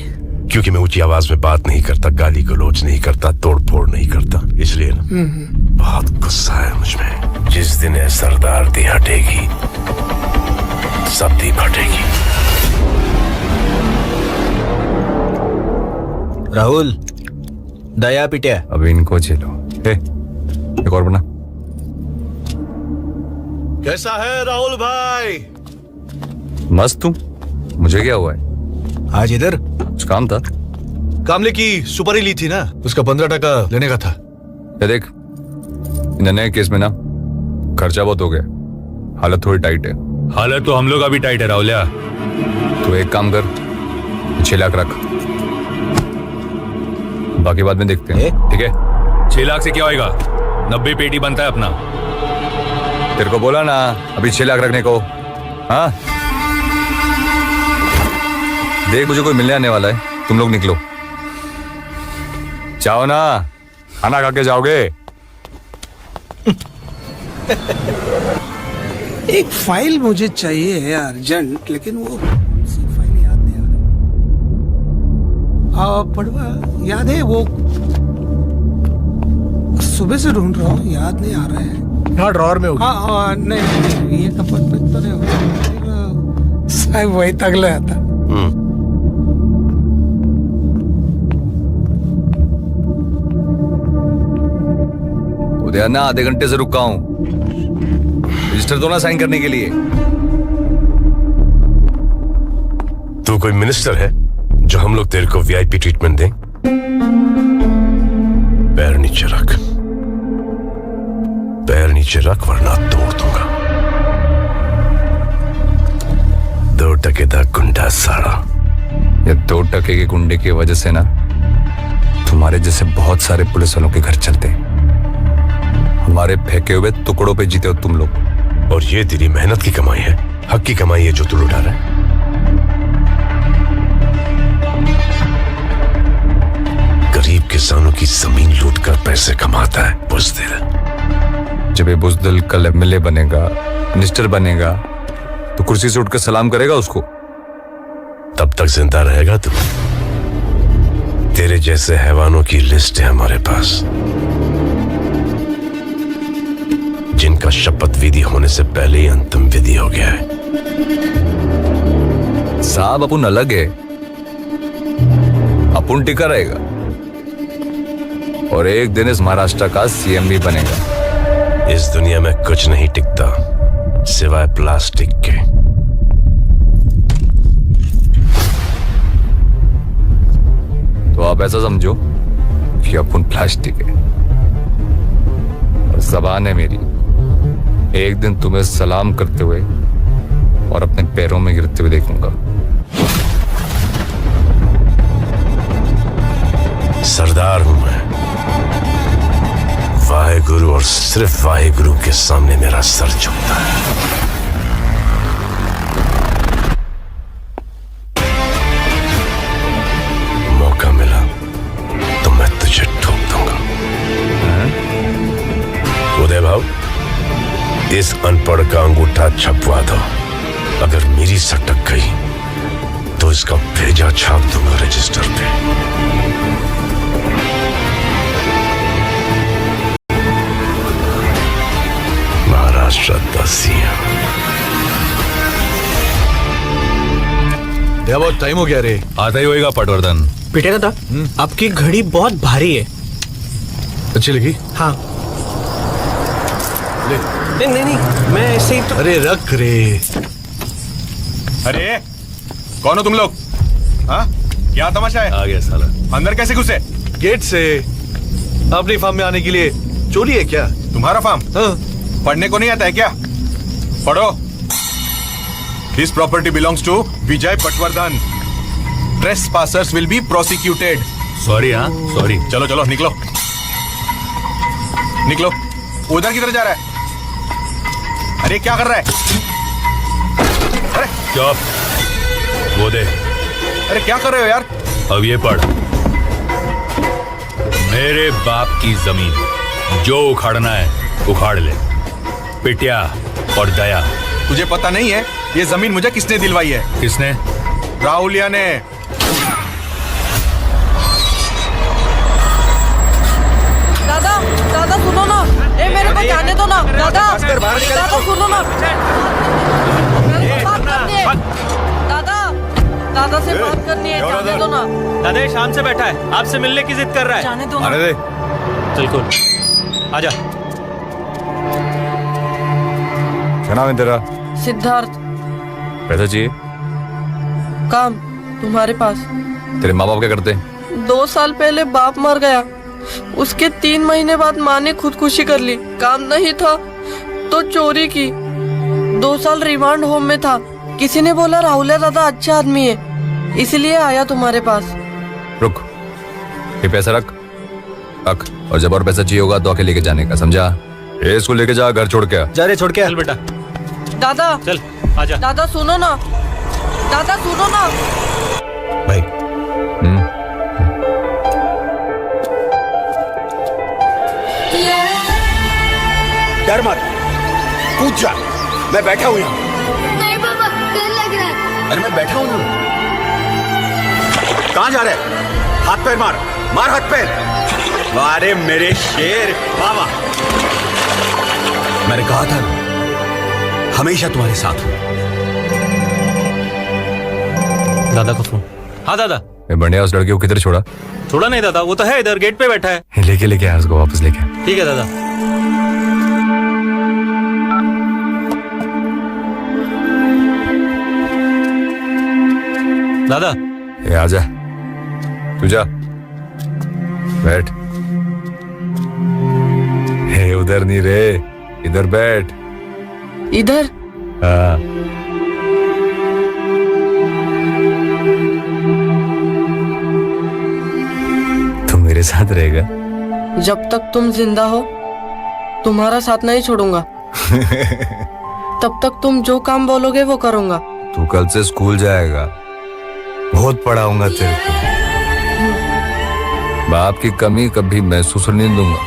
क्योंकि मैं ऊंची आवाज में बात नहीं करता, गाली गलौज नहीं करता, तोड़ फोड़ नहीं करता, इसलिए ना बहुत गुस्सा है मुझमें। जिस दिन ये सरदारदी हटेगी, सब दी फटेगी। राहुल, दया पिटिया। अभी इनको झेलो। एक और बना। कैसा है राहुल भाई? मस्त हूँ। मुझे क्या हुआ है? आज इधर कुछ काम था। कामले की सुपारी ली थी ना, उसका 15% लेने का था। ये देख, नए केस में ना खर्चा बहुत हो गया, हालत थोड़ी टाइट है। हालत तो हम लोग अभी टाइट है राहुलिया। तो एक काम कर, 6 लाख रख, बाकी बाद में देखते हैं। ठीक है? 6 लाख से क्या होएगा? 90 पेटी बनता है अपना। तेरे को बोला ना अभी 6 लाख रखने को। हाँ देख, मुझे कोई मिलने आने वाला है, तुम लोग निकलो। जाओ ना, खाना खा के जाओगे। एक फाइल मुझे चाहिए है अर्जेंट, लेकिन वो फाइल याद नहीं आ रहा। पढ़वा याद है, वो सुबह से ढूंढ रहा हूँ, याद नहीं आ रहा है। हाँ, ड्रॉअर में होगी। हाँ नहीं, ये कपट में तो नहीं होगा साहब, वही तगला था। उधर ना आधे घंटे से रुका हूं, रजिस्टर दो ना साइन करने के लिए। तू कोई मिनिस्टर है जो हम लोग तेरे को वीआईपी ट्रीटमेंट दें? पैर नीचे रख, पैर नीचे रख, वरना तोड़ दूंगा। 2 टके का गुंडा साड़ा। ये 2 टके के गुंडे की वजह से ना तुम्हारे जैसे बहुत सारे पुलिस वालों के घर चलते हैं। हमारे फेंके हुए टुकड़ों पे जीते हो तुम लोग। और ये तेरी मेहनत की कमाई है, हक की कमाई है जो तू लुटा रहा है। जमीन लूटकर पैसे कमाता है बुज़दिल। जब ये बुज़दिल कल एमएलए बनेगा, मिनिस्टर बनेगा, तो कुर्सी से उठकर सलाम करेगा उसको? तब तक जिंदा रहेगा तू। तेरे जैसे हैवानों की लिस्ट है हमारे पास, जिनका शपथ विधि होने से पहले ही अंतिम विधि हो गया है। साहब अपन अलग है, अपन टिका रहेगा और एक दिन इस महाराष्ट्र का सीएम भी बनेगा। इस दुनिया में कुछ नहीं टिकता सिवाय प्लास्टिक के। तो आप ऐसा समझो कि अपन प्लास्टिक है और ज़बान है मेरी। एक दिन तुम्हें सलाम करते हुए और अपने पैरों में गिरते हुए देखूंगा। सरदार हूं मैं, वाहेगुरु और सिर्फ वाहेगुरु के सामने मेरा सर झुकता है। मौका मिला तो मैं तुझे ठोक दूंगा। उदय भाव, इस अनपढ़ का अंगूठा छपवा दो। अगर मेरी सटक गई तो इसका भेजा छाप दूंगा रजिस्टर पे। महाराष्ट्र का सीएम। बहुत टाइम हो गया रे। आता ही होएगा पटवर्धन। बेटे दादा, आपकी घड़ी बहुत भारी है। अच्छी लगी? हाँ। नहीं, मैं ऐसे ही तो। अरे रख रे। अरे कौन हो तुम लोग? हाँ, क्या तमाशा है? आ गया साला। अंदर कैसे घुसे? गेट से। अपनी फार्म में आने के लिए चोरी है क्या? तुम्हारा फार्म? हाँ। पढ़ने को नहीं आता है क्या? पढ़ो। This property belongs to Vijay Patwardhan. Trespassers will be prosecuted. Sorry. हाँ सॉरी। चलो चलो निकलो निकलो। उधर किधर जा रहा है? अरे क्या कर रहा है? अरे चुप। वो दे। अरे क्या कर रहे हो यार? अब ये पढ़। मेरे बाप की जमीन जो उखाड़ना है उखाड़ ले। पिटिया और दया। तुझे पता नहीं है ये जमीन मुझे किसने दिलवाई है? किसने? राहुलिया ने। दादा दादा सुनो ना, ए मेरे को जाने दो ना। दादा दादा सुनो ना, बात करनी है। दादा से बात करनी है, जाने दो ना। दादा शाम से बैठा है, आपसे मिलने की जिद कर रहा है। जाने दो ना। आने दे। चल कौन आजा। क्या नाम है तेरा? सिद्धार्थ। पैसा चाहिए? काम तुम्हारे पास। तेरे माँ बाप क्या करते हैं? 2 साल पहले बाप मर गया, उसके 3 महीने बाद माँ ने खुदकुशी कर ली। काम नहीं था तो चोरी की। 2 साल रिमांड होम में था। किसी ने बोला राहुल दादा अच्छा आदमी है, इसलिए आया तुम्हारे पास। रुक, ये पैसा रख और जब और पैसा चाहिए होगा तो आके लेके जाने का, समझा? ये इसको लेके जा, घर छोड़ के। जा रे, छोड़ के। चल बेटा। दादा चल आजा। दादा सुनो ना, दादा सुनो ना। भाई डर मत, कूद जा, मैं बैठा हूं यहाँ। नहीं पापा, डर लग रहा है। अरे मैं बैठा हूं ना। कहां जा रहे? हाथ पैर मार, मार हाथ पैर। अरे मेरे शेर, वाह वाह। मैंने कहा था ना, हमेशा तुम्हारे साथ हूं। दादा का फोन। हाँ दादा। बढ़िया, उस लड़के को किधर छोड़ा? छोड़ा नहीं दादा, वो तो है इधर गेट पे बैठा है। लेके आ उसको, वापस लेके। ठीक है दादा। दादा ये आजा, तू जा, बैठ। हे उधर नहीं रे, इधर बैठ। इधर? हाँ। तू मेरे साथ रहेगा? जब तक तुम जिंदा हो तुम्हारा साथ नहीं छोड़ूंगा। तब तक तुम जो काम बोलोगे वो करूंगा। तू कल से स्कूल जाएगा, बहुत पढ़ाऊंगा तेरे को। बाप की कमी कभी महसूस नहीं दूंगा।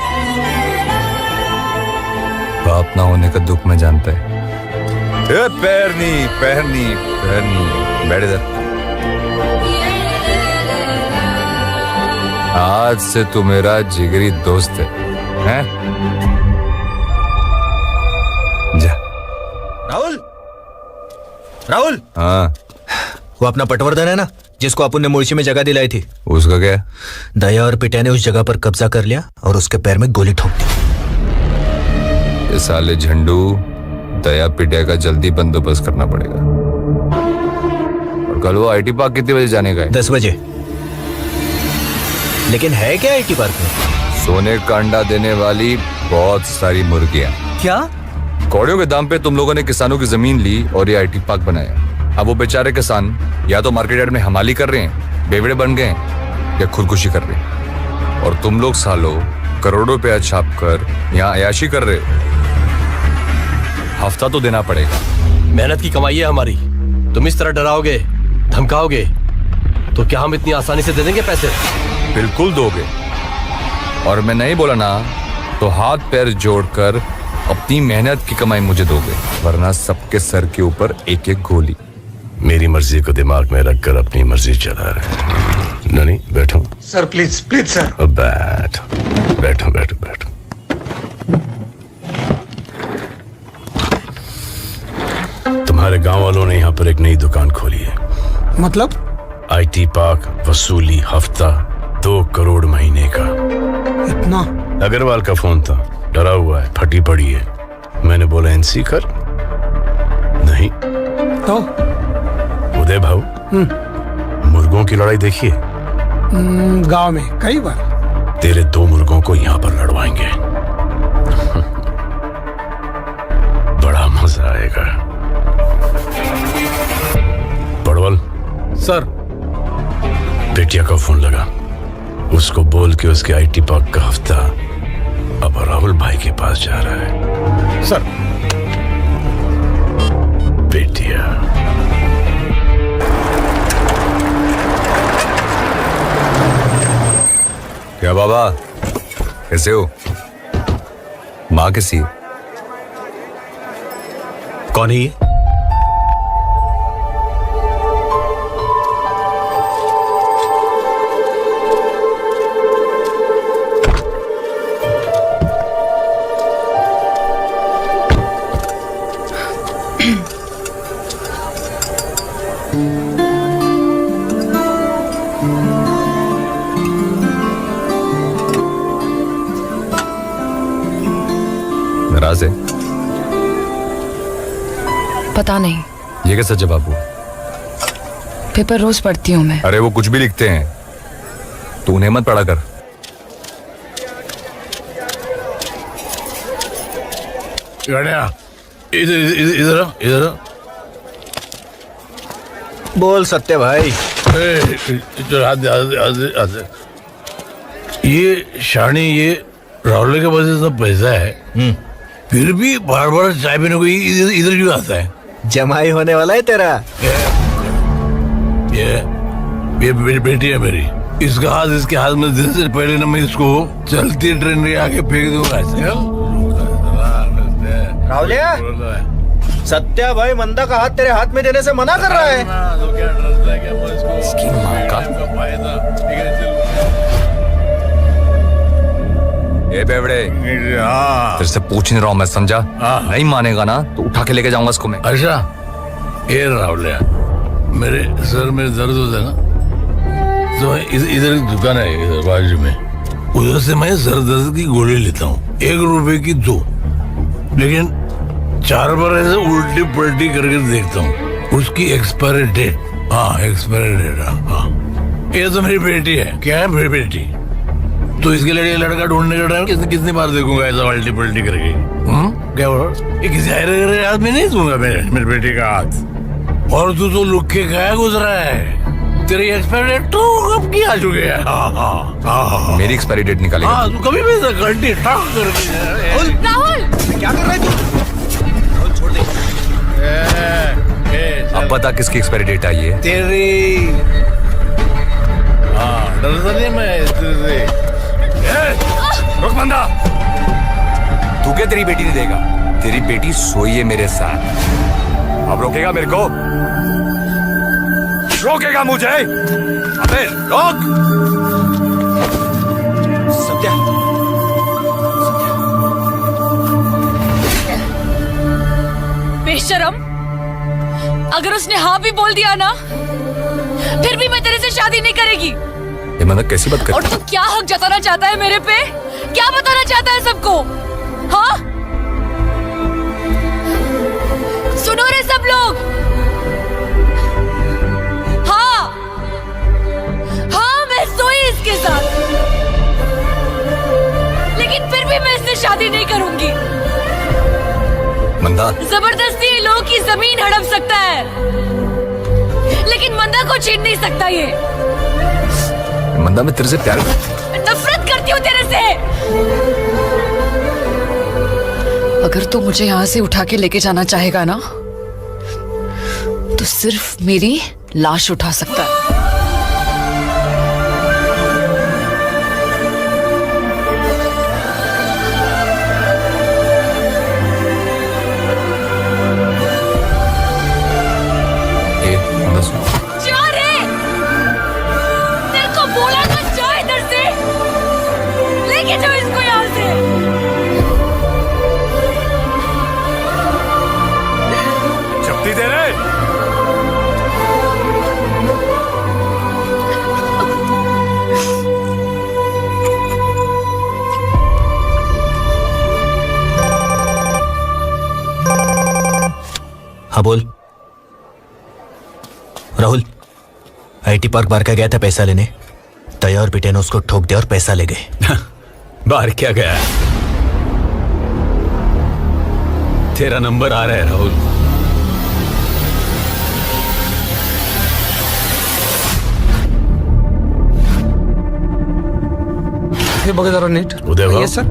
बाप ना होने का दुख मैं जानता है। पैरनी पैरनी पैरनी बैठ इधर। आज से तू मेरा जिगरी दोस्त है, हैं? जा। राहुल, राहुल। हाँ, वो अपना पटवर्धन है ना, जिसको अपन ने मुर्शी में जगह दिलाई थी, उसका क्या? दया और पिटा ने उस जगह पर कब्जा कर लिया और उसके पैर में गोली ठोक दी। ये साले झंडू दया पिटिया का जल्दी बंदोबस्त करना पड़ेगा। और कल वो आईटी पार्क कितने बजे जाने का है? 10 बजे। लेकिन है क्या आईटी पार्क में? सोने का अंडा देने वाली बहुत सारी मुर्गियां। क्या? कौड़ियों के दाम पे तुम लोगों ने किसानों की जमीन ली और ये आईटी पार्क बनाया। अब वो बेचारे किसान या तो मार्केट यार्ड में हमाली कर रहे हैं, बेवड़े बन गए हैं, या खुदकुशी कर रहे हैं। और तुम लोग सालों करोड़ों रुपया छाप कर यहाँ अयाशी कर रहे हो। हफ्ता तो देना पड़ेगा। मेहनत की कमाई है हमारी, तुम इस तरह डराओगे धमकाओगे तो क्या हम इतनी आसानी से दे देंगे पैसे? बिल्कुल दोगे। और मैं नहीं बोला ना तो हाथ पैर जोड़कर अपनी मेहनत की कमाई मुझे दोगे, वरना सबके सर के ऊपर एक एक गोली। मेरी मर्जी को दिमाग में रखकर अपनी मर्जी चला रहे। ननी बैठो। Sir please please sir. बैठ बैठो बैठो बैठो। तुम्हारे गांव वालों ने यहाँ पर एक नई दुकान खोली है। मतलब? आईटी पार्क, वसूली हफ्ता 2 करोड़ महीने का। इतना? अग्रवाल का फोन था, डरा हुआ है, फटी पड़ी है। मैंने बोला एनसी कर, नहीं तो उदय भाऊ, मुर्गों की लड़ाई देखिए। गांव में कई बार। तेरे 2 मुर्गों को यहाँ पर लड़वाएंगे। बड़ा मजा आएगा। पड़वल सर। बेटिया का फोन लगा, उसको बोल के उसके आईटी पार्क का हफ्ता अब राहुल भाई के पास जा रहा है। सर। बेटिया क्या बाबा, कैसे हो? माँ कैसी है? कौन है ये? नाराज है? पता नहीं। ये कैसा जवाब हुआ? पेपर रोज पढ़ती हूँ मैं। अरे वो कुछ भी लिखते हैं, तू उन्हें मत पढ़ा कर। इधर इधर इधर बोल सत्य भाई। ये शानी, ये राहुल के पास इतना पैसा है, फिर भी बार बार चाय पीने को इधर क्यों आता है? जमाई होने वाला है तेरा। ये बेटी है मेरी, इसका हाथ इसके हाथ में देने से पहले ना मैं इसको चलती ट्रेन के आगे फेंक दूंगा। राहुलिया, सत्या भाई मंदा का हाथ तेरे हाथ में देने से मना कर रहा है। इसकी माँ का। ए बेवड़े, तेरे से पूछ नहीं रहा हूँ मैं, समझा? नहीं मानेगा ना तो उठा के लेके जाऊंगा इसको मैं। अच्छा, ये राहुलिया, मेरे सर में दर्द होता है ना, तो इधर एक दुकान है इधर बाजू में, उधर से मैं सर दर्द की गोली लेता हूँ, 1 रुपए की 2, लेकिन 4 बार ऐसे उल्टी पलटी करके देखता हूँ, उसकी एक्सपायरी डेट। हाँ, एक्सपायरी डेट। हाँ, ये तो मेरी बेटी है। क्या है? मेरी बेटी। तो इसके लिए लड़का ढूंढने का टाइम कितनी बार देखूंगा ऐसा उल्टी पलटी करके? क्या बोल? ये किसी हाथ में नहीं दूंगा मेरी बेटी का हाथ। और तू तो लुक के क्या गुजरा है? तेरी एक्सपायरी डेट तो कब की आ चुकी है? मेरी एक्सपायरी डेट निकालेगा? हाँ, तू कभी भी घंटी ठाक करके। राहुल, क्या कर रहा है तू? राहुल छोड़ दे। अब पता किसकी एक्सपायरी डेट आई है? तेरी। हाँ, डरता नहीं मैं तेरे से। रुक बंदा, तू क्या तेरी बेटी नहीं देगा? तेरी बेटी सोई है मेरे साथ। अब रोकेगा मेरे को? रोकेगा मुझे? अबे रोक! सत्या, बेशरम, अगर उसने हाँ भी बोल दिया ना, फिर भी मैं तेरे से शादी नहीं करेगी। ये मतलब कैसी बात कर? और तू क्या हक जताना चाहता है मेरे पे? क्या बताना चाहता है सबको? हाँ, सुनो रे सब लोग। हाँ हाँ, मैं सोई इसके साथ, लेकिन फिर भी मैं इससे शादी नहीं करूंगी। मंदा, जबरदस्ती लोगों की जमीन हड़प सकता है, लेकिन मंदा को छीन नहीं सकता ये। मंदा, मैं तेरे से प्यार नफरत करती हूँ तेरे से। अगर तू मुझे यहाँ से उठा के लेके जाना चाहेगा ना, तो सिर्फ मेरी लाश उठा सकता है। हाँ बोल। राहुल, आईटी पार्क बार का गया था पैसा लेने। दया और बेटे ने उसको ठोक दिया और पैसा ले गए। बाहर क्या गया? तेरा नंबर आ रहा है राहुल। बघा जरा नीट। उदय भाऊ, यस सर।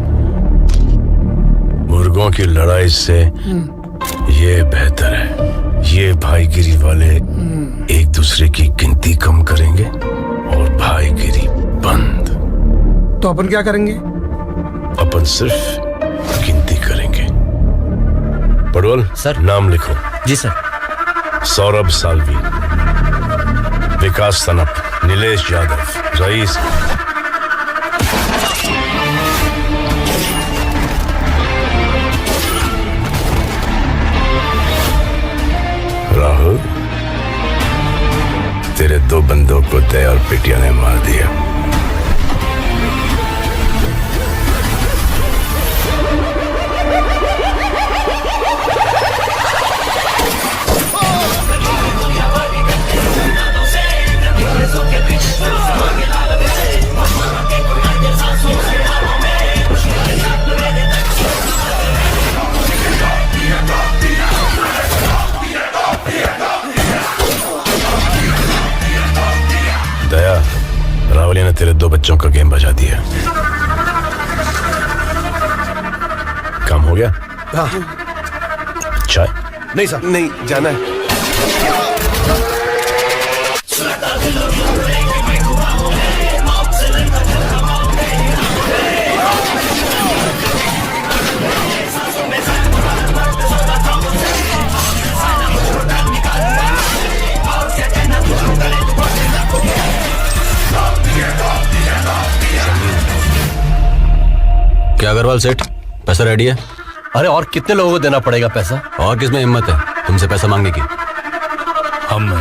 मुर्गों की लड़ाई से ये बेहतर है, ये भाईगिरी वाले एक दूसरे की गिनती कम करेंगे और भाईगिरी बंद। तो अपन क्या करेंगे? अपन सिर्फ गिनती करेंगे। पडवल सर, नाम लिखो। जी सर। सौरभ सालवी, विकास तनप, नीलेश यादव, रईस। राहुल, तेरे 2 बंदों को दया और पेटिया ने मार दिया। दया, राहुल ने तेरे 2 बच्चों का गेम बजा दिया। काम हो गया? हाँ। चाय? नहीं साहब, नहीं, जाना है। क्या अग्रवाल सेठ, पैसा रेडी है? अरे और कितने लोगों को देना पड़ेगा पैसा? और किसमें हिम्मत है तुमसे पैसा मांगने की? हम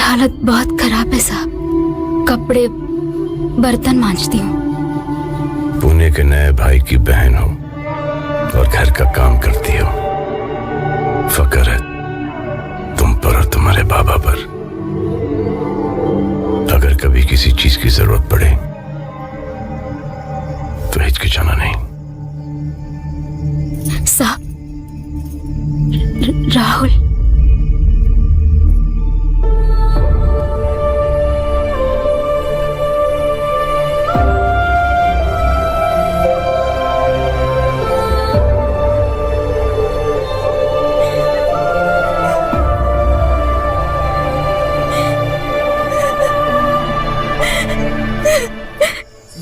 हालत बहुत खराब है साहब। कपड़े बर्तन मांजती हूँ। पुणे के नए भाई की बहन हो और घर का काम करती हो। फकर है तुम पर और तुम्हारे बाबा पर। अगर कभी किसी चीज की जरूरत पड़े तो हिचकिचाना नहीं। साहब, राहुल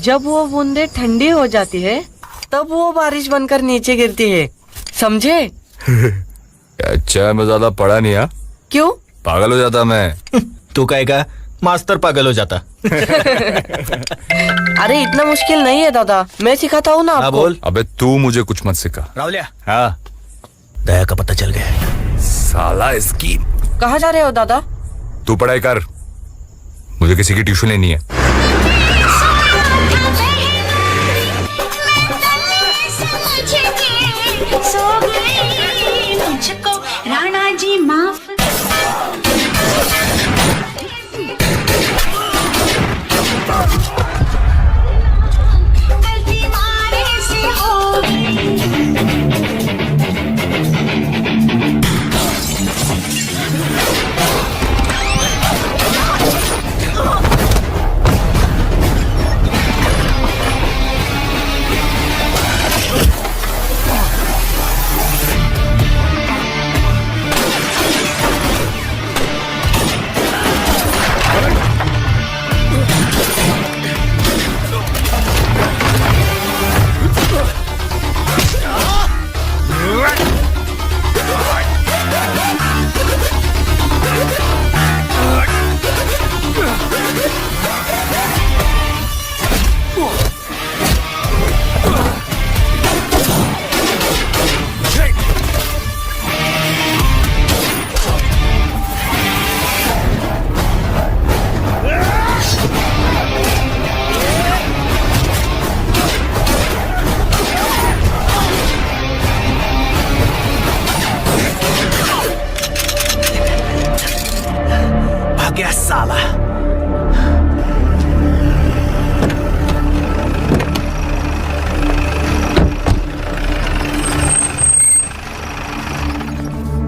जब वो बूंदे ठंडी हो जाती है तब वो बारिश बनकर नीचे गिरती है, समझे? अच्छा, मैं ज्यादा पढ़ा नहीं। हाँ, क्यों? पागल हो जाता मैं। तू कहेगा मास्टर पागल हो जाता। अरे इतना मुश्किल नहीं है दादा, मैं सिखाता हूँ ना आपको। बोल। अबे तू मुझे कुछ मत सिखा। राहुलिया, हाँ, दया का पता चल गया। साला इसकी। कहाँ जा रहे हो दादा? तू पढ़ाई कर, मुझे किसी की ट्यूशन लेनी है। राणा जी माफ।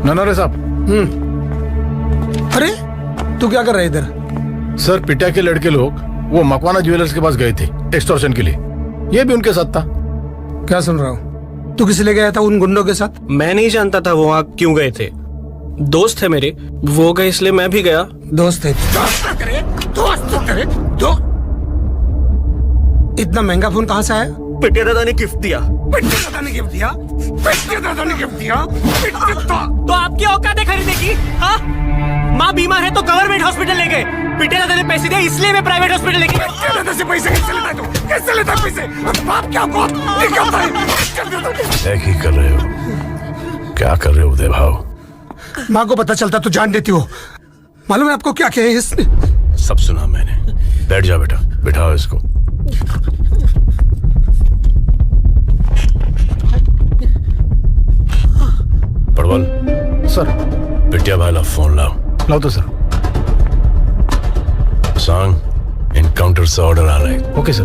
ननोरे साहब। अरे तू क्या कर रहा है इधर? सर, पिटा के लड़के लोग वो मकवाना ज्वेलर्स के पास गए थे एक्सटॉर्शन के लिए। ये भी उनके साथ था। क्या सुन रहा हूँ? तू किस लिए गया था उन गुंडों के साथ? मैं नहीं जानता था वो वहाँ क्यों गए थे। दोस्त है मेरे, वो गए इसलिए मैं भी गया। दोस्त है? इतना महंगा फोन कहाँ से आया? पिटे दादा ने गिफ्ट दिया। पिट्टे दादा ने गिफ्ट दिया? पिट्टे दादा ने गिफ्ट दिया? तो आपकी औकात है खरीदने की? हाँ, माँ बीमार है तो गवर्नमेंट हॉस्पिटल ले गए। पिटे दादा ने पैसे दिए इसलिए मैं प्राइवेट हॉस्पिटल लेके गया। पिट्टे दादा से पैसे कैसे लेता है तू? कैसे लेता है पैसे? बाप क्या को निकलता है? क्या कर रहे हो? क्या कर रहे हो उदय भाव? माँ को पता चलता तो जान देती हो। मालूम है आपको क्या कहे इसने? सब सुना मैंने। बैठ जा बेटा, बिठाओ इसको। पड़वल सर। बिटिया भाई ला फोन लाओ। लाओ तो सर। सांग एनकाउंटर से ऑर्डर आ रहा है। Okay sir.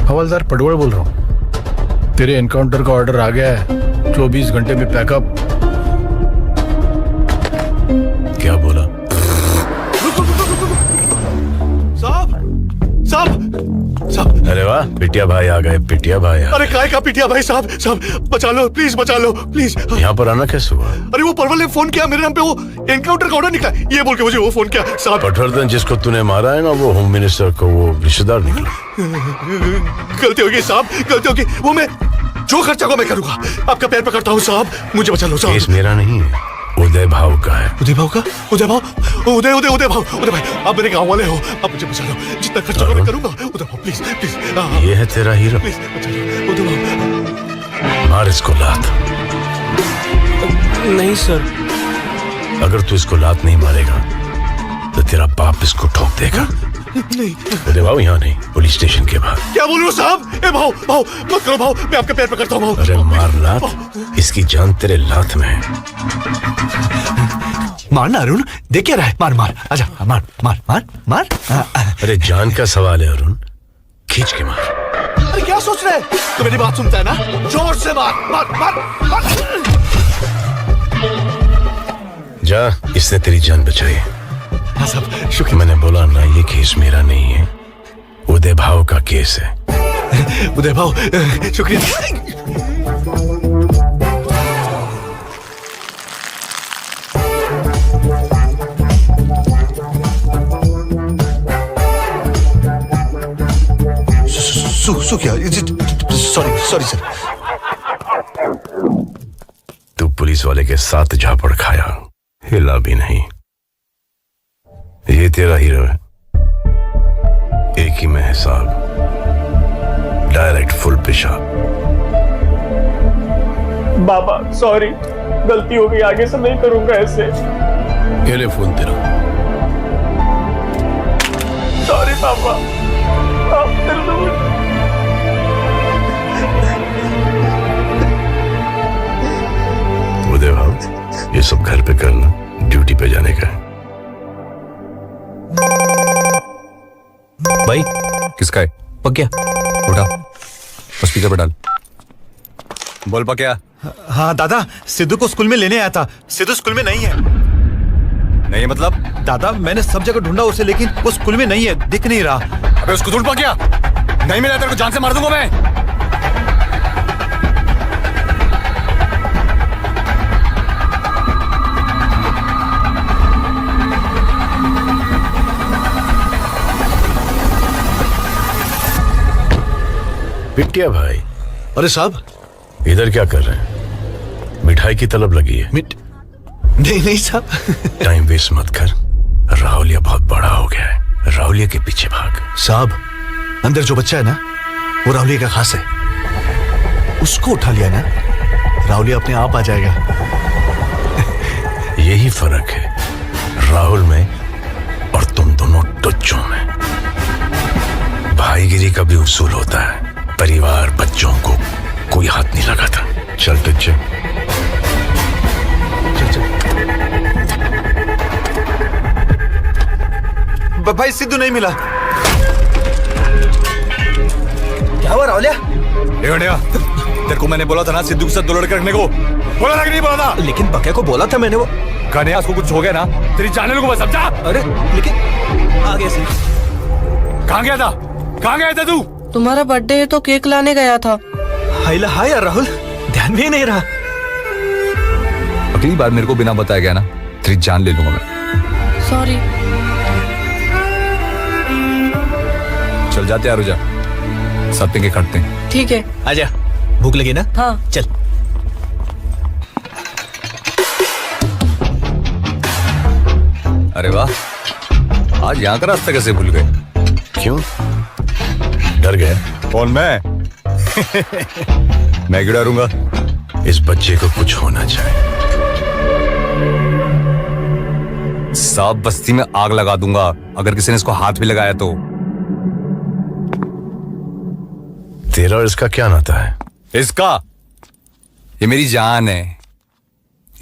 हवलदार पडवल बोल रहा हूँ। तेरे एनकाउंटर का ऑर्डर आ गया है। 24 घंटे में पैकअप। क्या बोला? साहब। अरे वाह, पिटिया भाई आ गए। पिटिया भाई अरे काय का पिटिया भाई साहब? बचा लो प्लीज, बचा लो प्लीज। यहाँ पर आना कैसे हुआ? अरे वो परवल ने फोन किया मेरे नाम पे, वो एनकाउंटर का ऑर्डर निकला ये बोल के मुझे वो फोन किया साहब। पटवर्धन जिसको तूने मारा है ना, वो होम मिनिस्टर को वो रिश्तेदार निकला। गलती होगी साहब, गलती होगी। वो मैं जो खर्चा को मैं करूंगा। आपका पैर पकड़ता हूँ साहब, मुझे बचा लो साहब। केस मेरा नहीं है, उदय भाव का है। उदय भाव का? उदय भाव? उदय उदय उदय भाव। उदय भाई, आप मेरे गांव वाले हो, आप मुझे बचा लो। जितना खर्चा मैं करूंगा। उदय भाव प्लीज प्लीज। ये है तेरा हीरो। प्लीज बचा लो उदय भाव। मार इसको लात। नहीं सर, अगर तू इसको लात नहीं मारेगा तो तेरा बाप इसको ठोक देगा। नहीं उदय भाव यहाँ नहीं, पुलिस स्टेशन के बाहर। क्या बोल रहे हो साहब? ए भाव भाव मत करो भाव, मैं आपके पैर पकड़ता हूँ। अरे मार लात, इसकी जान तेरे लात में है। मारना अरुण, देख क्या रहा है? मार मार, आजा मार मार मार मार। अरे जान का सवाल है अरुण, खींच के मार। अरे क्या सोच रहे हैं? तो मेरी बात सुनता है ना? जोर से मार मार मार मार। जा, इसने तेरी जान बचाई। हाँ साहब, शुक्रिया। मैंने बोला ना, ये केस मेरा नहीं है, उदय भाव का केस है। उदय भाव, शुक्रिया। Sorry sir. तू पुलिस वाले के साथ झापड़ खाया, हिला भी नहीं। ये तेरा हीरो है, एक ही में हिसाब, डायरेक्ट फुल पेशाब। बाबा सॉरी, गलती हो गई, आगे से नहीं करूंगा ऐसे। ये ले फोन तेरा। सॉरी पापा। उदय भाव, ये सब घर पे करना, ड्यूटी पे जाने का है। भाई किसका है? पक्या। उठा, स्पीकर पे डाल। बोल पक्या। हाँ दादा, सिद्धू को स्कूल में लेने आया था। सिद्धू स्कूल में नहीं है। नहीं मतलब? दादा मैंने सब जगह ढूंढा उसे, लेकिन वो स्कूल में नहीं है, दिख नहीं रहा। अबे उसको ढूंढ पक्या, नहीं मिला तेरे को जान से मार दूंगा मैं। बिटिया भाई। अरे साहब, इधर क्या कर रहे हैं? मिठाई की तलब लगी है? नहीं साहब। टाइम वेस्ट मत कर, राहुलिया बहुत बड़ा हो गया है, राहुलिया के पीछे भाग। साहब, अंदर जो बच्चा है ना, वो राहुलिया का खास है। उसको उठा लिया ना, राहुलिया अपने आप आ जाएगा। यही फर्क है राहुल में और तुम दोनों टुच्चों में। भाईगिरी का भी उसूल होता है, परिवार बच्चों को कोई हाथ नहीं लगाता। चल टुच्चे। भाई सिद्धू नहीं मिला। क्या हुआ राहुलिया? तेरे को मैंने बोला था ना सिद्धू के साथ 2 लड़के रखने को, बोला था कि नहीं बोला था? लेकिन पक्या को बोला था मैंने। वो कन्हैया को कुछ हो गया ना, तेरी जाने को बस समझा। अरे लेकिन आगे से कहाँ गया था? कहाँ गया था तू? तुम्हारा बर्थडे है तो केक लाने गया था। हाइला हाय यार राहुल, ध्यान में ही नहीं रहा। अगली बार मेरे को बिना बताया गया ना, तेरी जान ले लूंगा मैं। सॉरी। चल जाते यार, जा सब पिंगे काटते हैं। ठीक है, आजा। भूख लगी ना? हाँ चल। अरे वाह, आज यहाँ का रास्ता कैसे भूल गए? क्यों, डर गए? कौन मैं? मैं क्यों डरूंगा? इस बच्चे को कुछ होना चाहिए। सब बस्ती में आग लगा दूंगा अगर किसी ने इसको हाथ भी लगाया तो। तेरा और इसका क्या नाता है? इसका, ये मेरी जान है।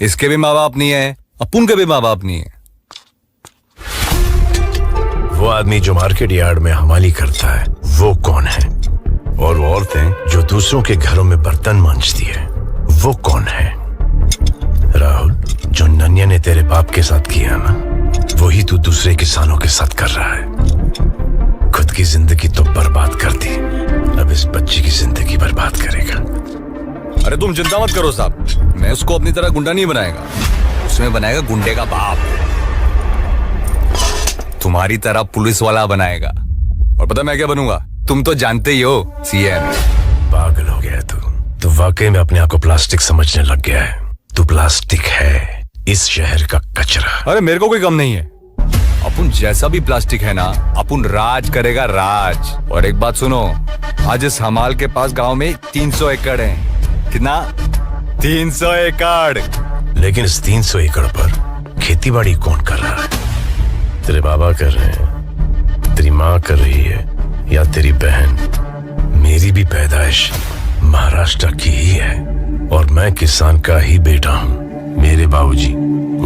इसके भी माँ बाप नहीं है, अपुन के भी माँ बाप नहीं है। वो आदमी जो मार्केट यार्ड में हमाली करता है, वो कौन है? और वो औरतें जो दूसरों के घरों में बर्तन मांजती है, वो कौन है? राहुल, जो नन्या ने तेरे बाप के साथ किया ना, वही तू दूसरे किसानों के साथ कर रहा है। खुद की जिंदगी तो बर्बाद कर दी, अब इस बच्चे की जिंदगी बर्बाद करेगा। अरे तुम चिंता मत करो साहब, मैं उसको अपनी तरह गुंडा नहीं बनाएगा, उसमें बनाएगा गुंडे का बाप। तुम्हारी तरह पुलिस वाला बनाएगा। और पता मैं क्या बनूंगा? तुम तो जानते ही हो, सीएम। पागल हो गया तू वाकई में अपने आप को प्लास्टिक समझने लग गया है। तू प्लास्टिक है, इस शहर का कचरा। अरे मेरे को कोई कम नहीं है, अपुन जैसा भी प्लास्टिक है ना, अपुन राज करेगा राज। और एक बात सुनो, आज इस हमाल के पास गांव में 300 एकड़ है। कितना? 300 एकड़। लेकिन इस 300 एकड़ पर खेती बाड़ी कौन कर रहा है? तेरे बाबा कर रहे हैं, तेरी माँ कर रही है, या तेरी बहन? मेरी भी पैदाइश महाराष्ट्र की ही है और मैं किसान का ही बेटा हूँ। मेरे बाबूजी,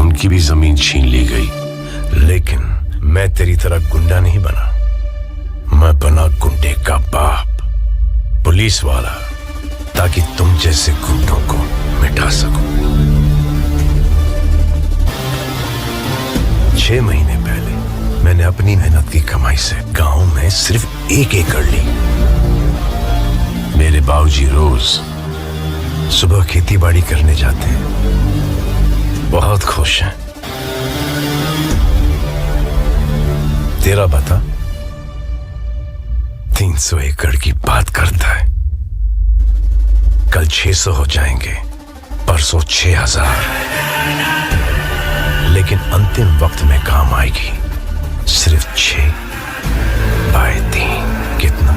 उनकी भी जमीन छीन ली गई, लेकिन मैं तेरी तरह गुंडा नहीं बना। मैं बना गुंडे का बाप, पुलिस वाला, ताकि तुम जैसे गुंडों को मिटा सकूं। 6 महीने पहले मैंने अपनी मेहनत की कमाई से गांव में सिर्फ 1 एकड़ ली। मेरे बाबूजी रोज सुबह खेती बाड़ी करने जाते हैं, बहुत खुश हैं। तेरा बता 300 एकड़ की बात करता है। कल 600 हो जाएंगे, परसों 6000, लेकिन अंतिम वक्त में काम आएगी सिर्फ 6/3। कितना?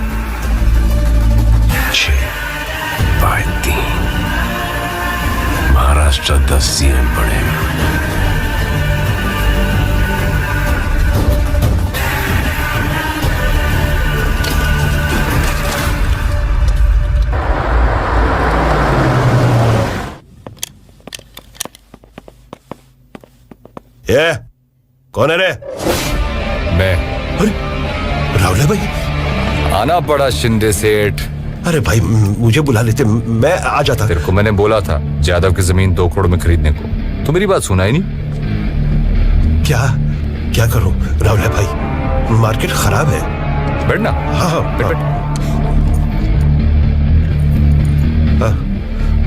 6/3। महाराष्ट्र 10 CM बढ़ेगा। ये कौन है रे? मैं। अरे राहुल है भाई। आना पड़ा शिंदे सेठ। अरे भाई मुझे बुला लेते, मैं आ जाता। तेरे को मैंने बोला था जादव की जमीन 2 करोड़ में खरीदने को, तो मेरी बात सुना ही नहीं। क्या करूं राहुल है भाई, मार्केट खराब है। बैठना। हाँ बैठ।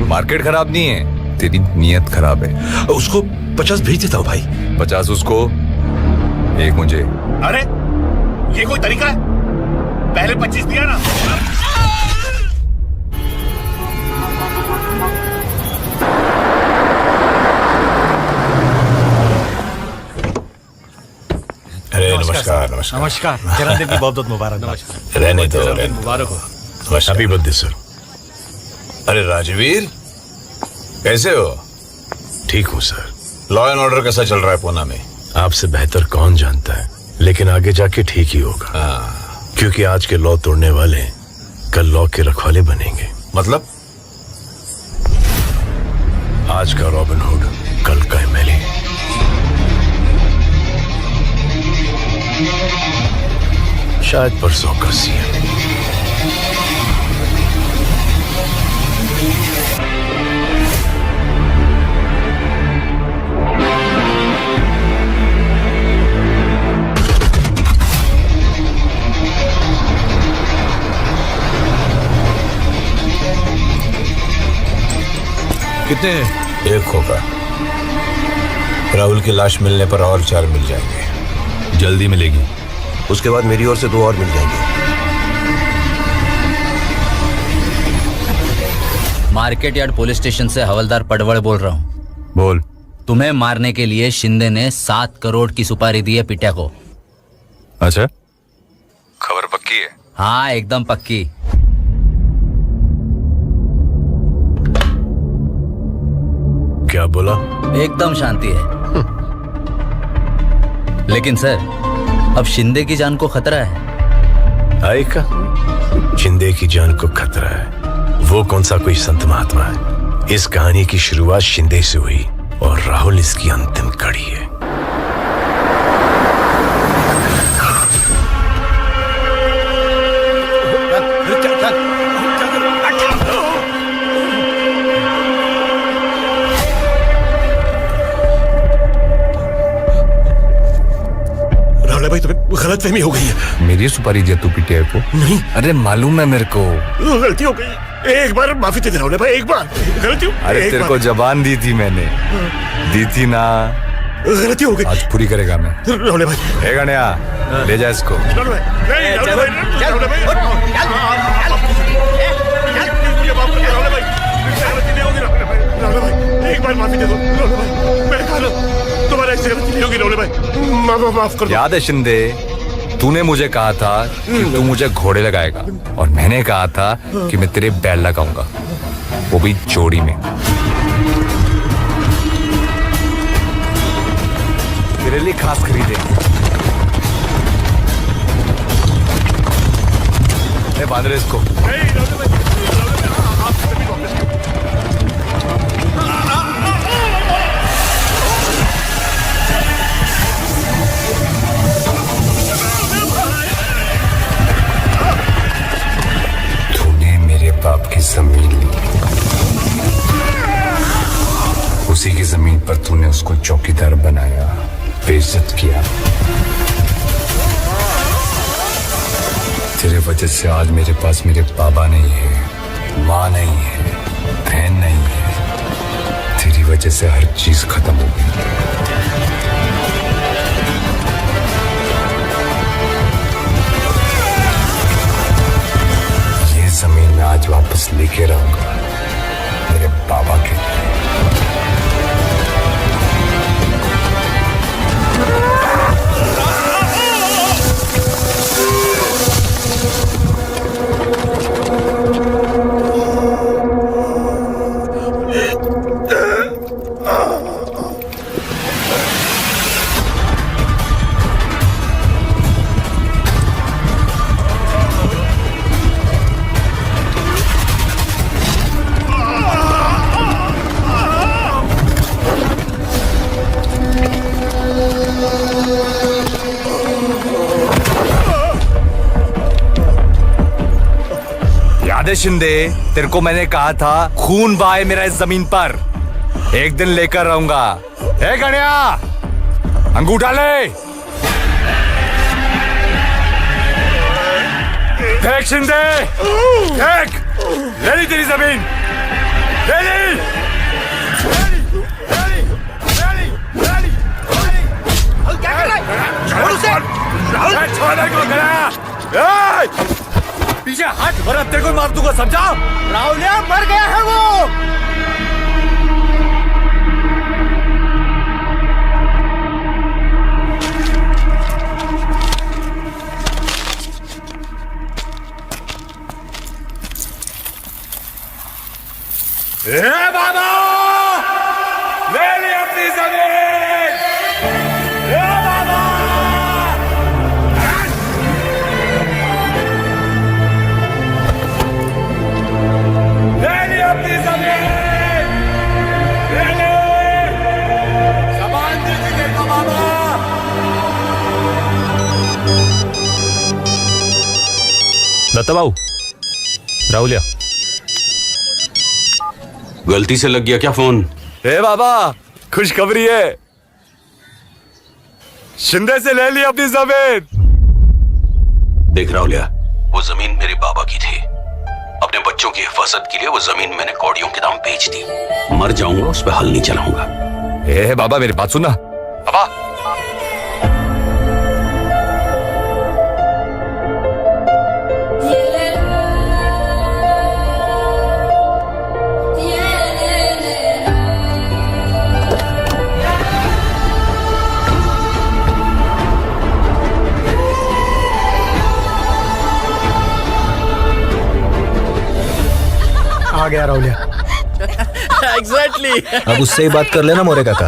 मार्केट खराब नहीं है, तेरी नीयत खराब है। उसको 50 भेज देता हूँ भाई। 50 उसको, 1 मुझे। अरे ये कोई तरीका है? पहले 25 दिया ना। अरे नमस्कार। नमस्कार नमस्कार। जन्मदिन की बहुत बहुत मुबारक। नमस्कार। रहने दो, जन्मदिन मुबारक हो। नमस्कार। Happy birthday sir. अरे राजवीर, कैसे हो? ठीक हूँ सर। लॉ एंड ऑर्डर कैसा चल रहा है पूना में? आपसे बेहतर कौन जानता है, लेकिन आगे जाके ठीक ही होगा। क्योंकि आज के लॉ तोड़ने वाले कल लॉ के रखवाले बनेंगे। मतलब? आज का रॉबिन हुड कल का एमएलए। शायद परसों का सीएम। कितने? 1 होगा। राहुल की लाश मिलने पर और 4 मिल जाएंगे। जल्दी मिलेगी। उसके बाद मेरी ओर से 2 और मिल जाएंगे। मार्केट यार्ड पुलिस स्टेशन से हवलदार पडवड़ बोल रहा हूँ। बोल। तुम्हें मारने के लिए शिंदे ने 7 करोड़ की सुपारी दी है पिटा को। अच्छा, खबर पक्की है? हाँ एकदम पक्की। क्या बोला? एकदम शांति है। लेकिन सर, अब शिंदे की जान को खतरा है। आए का? शिंदे की जान को खतरा है? वो कौन सा कोई संत महात्मा है? इस कहानी की शुरुआत शिंदे से हुई और राहुल इसकी अंतिम कड़ी है। भाई तुम्हें गलतफहमी हो गई है। मेरी सुपारी दिया तू पीटे को? नहीं। अरे मालूम है मेरे को, गलती हो गई। एक बार माफी दे दे राहुल भाई, एक बार गलती। अरे तेरे को जबान दी थी मैंने, दी थी ना। गलती हो गई, आज पूरी करेगा मैं। राहुल भाई ए गणिया, ले जा इसको। एक बार माफी दे दो मैंने कहा तुम्हारा ऐसी गलती नहीं होगी राहुल भाई, माफ कर दो। याद है शिंदे, तूने मुझे कहा था कि तू मुझे घोड़े लगाएगा और मैंने कहा था कि मैं तेरे बैल लगाऊंगा, वो भी जोड़ी में। तेरे लिए खास खरीदे। बांध रहे इसको। तूने मेरे बाप की जमीन ली, उसी की जमीन पर तूने उसको चौकीदार बनाया, बेइज्जत किया। तेरे वजह से आज मेरे पास मेरे बाबा नहीं है, माँ नहीं है, बहन नहीं है। तेरी वजह से हर चीज खत्म हो गई। ये जमीन मैं आज वापस लेके रहूंगा मेरे बाबा के लिए। शिंदे, तेरे को मैंने कहा था खून बहाए मेरा इस जमीन पर, एक दिन लेकर रहूंगा। ए गणिया, अंगूठा ले। फेंक शिंदे, फेंक। ले ली तेरी जमीन, ले ली। पीछे हट वरना तेरे को मार दूंगा, समझा? राहुलिया मर गया है वो। ए बाबा, ले ली अपनी जमीन। ए बाबा, ले ली अपनी जमीन। ले ली। सामान दीजिए देखो बाबा। दत्ता भाऊ, राहुलिया, गलती से लग गया क्या फोन? ए बाबा, खुशखबरी है, शिंदे से ले ली अपनी जमीन। देख राहुलिया, वो जमीन मेरे बाबा की थी। अपने बच्चों की हिफाजत के लिए वो जमीन मैंने कौड़ियों के दाम बेच दी। मर जाऊंगा, उस पर हल नहीं चलाऊंगा। ए बाबा, मेरी बात सुनना। बाबा, आ गया राहुलिया। एग्जैक्टली। अब उससे ही बात कर लेना मोरे काका।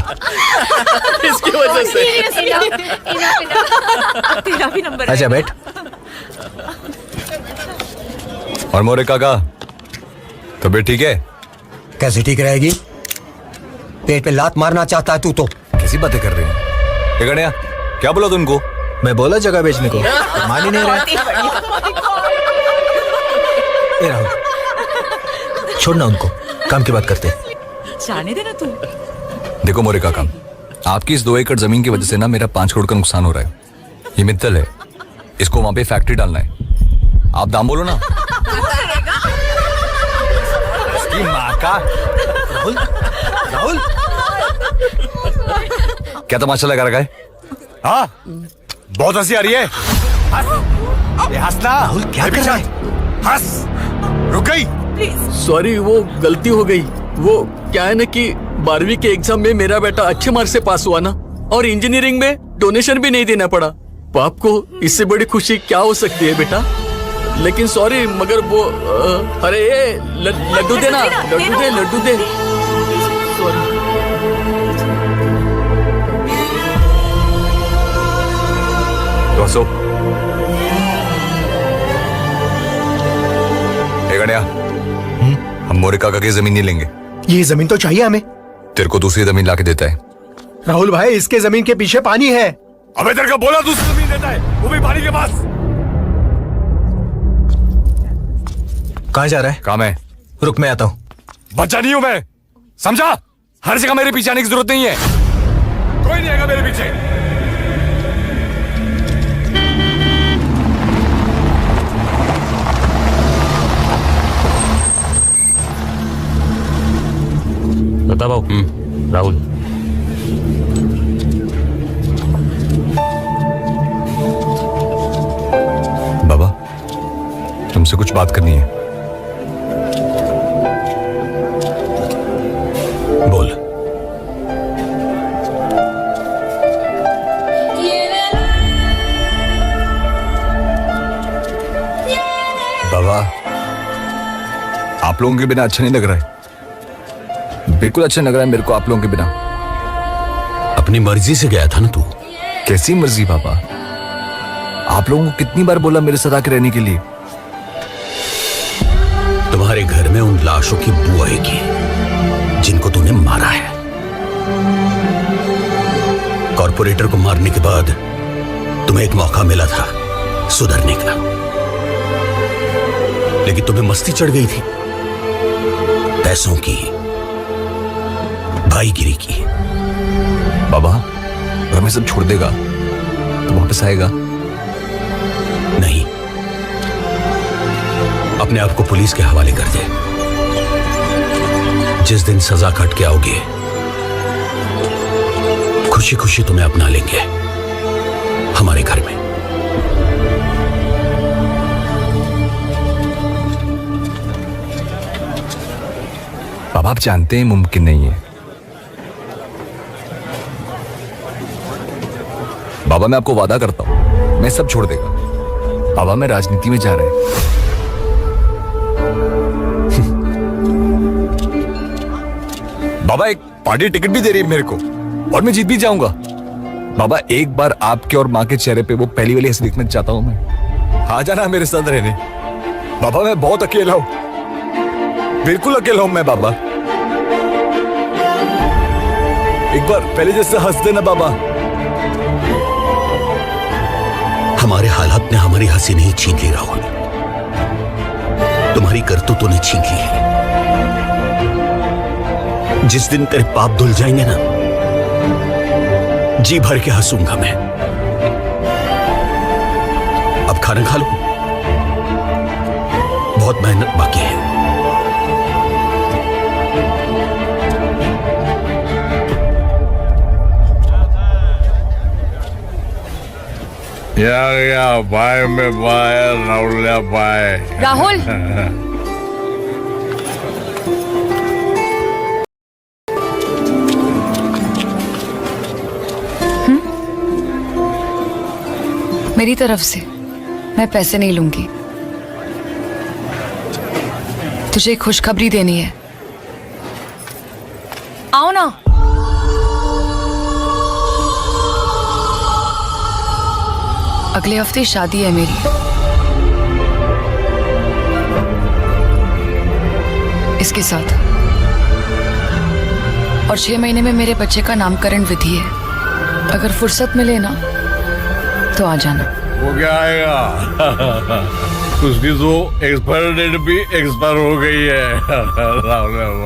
इसकी वजह से। तेरा भी नंबर अच्छा बैठ। और मोरे काका, तबीयत ठीक है? कैसे ठीक रहेगी? पेट पे लात मारना चाहता है तू तो। कैसी बातें कर रहे हैं? ये गणिया, क्या बोला तुमको? मैं बोला जगह बेचने को, मान ही नहीं रहे। ए राहुल, छोड़ना उनको, काम की बात करते। जाने देना तू। देखो मोरे काका, आपकी इस 2 एकड़ जमीन की वजह से ना मेरा 5 करोड़ का नुकसान हो रहा है। ये मित्तल है, इसको वहां पे फैक्ट्री डालना है। आप दाम बोलो ना। इसकी माँ का। राहुल, राहुल, क्या तमाशा लगा रखा है? हाँ, बहुत हंसी आ रही है। हंस, ये हंसना। राहुल क्या कर रहा है? हंस, रुक गई। सॉरी, वो गलती हो गई। वो क्या है ना कि 12वीं के एग्जाम में मेरा बेटा अच्छे मार्क्स से पास हुआ ना, और इंजीनियरिंग में डोनेशन भी नहीं देना पड़ा। बाप को इससे बड़ी खुशी क्या हो सकती है बेटा? लेकिन सॉरी, मगर वो अरे लड्डू देना, लड्डू दे। सॉरी। तो हंसो। ए गणिया, हम मोरे काका की जमीन नहीं लेंगे। ये जमीन तो चाहिए हमें। तेरे को दूसरी जमीन लाके देता है। राहुल भाई, इसके जमीन के पीछे पानी है। अबे तेरे को बोला दूसरी जमीन देता है, वो भी पानी के पास। कहाँ जा रहा है? काम है। रुक, मैं आता हूँ। बच्चा नहीं हूं मैं, समझा? हर जगह मेरे पीछे आने की जरूरत नहीं है। कोई नहीं आएगा मेरे पीछे। बता भाऊ। राहुल। बाबा, तुमसे कुछ बात करनी है। बोल। बाबा, आप लोगों के बिना अच्छा नहीं लग रहा है। बिल्कुल अच्छा लग रहा है मेरे को आप लोगों के बिना। अपनी मर्जी से गया था ना तू? कैसी मर्जी बाबा? आप लोगों को कितनी बार बोला मेरे साथ आके रहने के लिए? तुम्हारे घर में उन लाशों की बू आएगी जिनको तूने मारा है। कॉर्पोरेटर को मारने के बाद तुम्हें एक मौका मिला था सुधरने का, लेकिन तुम्हें मस्ती चढ़ गई थी पैसों की, भाईगिरी की। बाबा, अगर मैं सब छोड़ देगा तो वापस आएगा? नहीं, अपने आप को पुलिस के हवाले कर दे। जिस दिन सजा काट के आओगे, खुशी खुशी तुम्हें अपना लेंगे हमारे घर में। बाबा, आप जानते हैं मुमकिन नहीं है। बाबा, मैं आपको वादा करता हूं मैं सब छोड़ देगा। बाबा, मैं राजनीति में जा रहा है। बाबा, एक पार्टी टिकट भी दे रही है मेरे को और मैं जीत भी जाऊंगा। बाबा, एक बार आपके और माँ के चेहरे पे वो पहली वाली हंसी देखना चाहता हूं मैं। आ जाना मेरे साथ रहने। बाबा, मैं बहुत अकेला हूं, बिल्कुल अकेला हूं मैं बाबा। एक बार पहले जैसे हंस देना बाबा। हमारे हालात ने हमारी हंसी नहीं छीन ली राहुल, तुम्हारी करतूतों ने छीन ली है। जिस दिन तेरे पाप धुल जाएंगे ना, जी भर के हंसूंगा मैं। अब खाना खा लो, बहुत मेहनत बाकी है। बाय में बाय, राहुल बाय। राहुल, मेरी तरफ से मैं पैसे नहीं लूंगी। तुझे एक खुशखबरी देनी है। आओ ना। अगले हफ्ते शादी है मेरी। इसके साथ और 6 महीने में मेरे बच्चे का नामकरण विधि है। अगर फुर्सत मिले ना तो आ जाना। वो क्या आएगा? उसकी तो एक्सपायर डेट भी एक्सपायर हो गई है।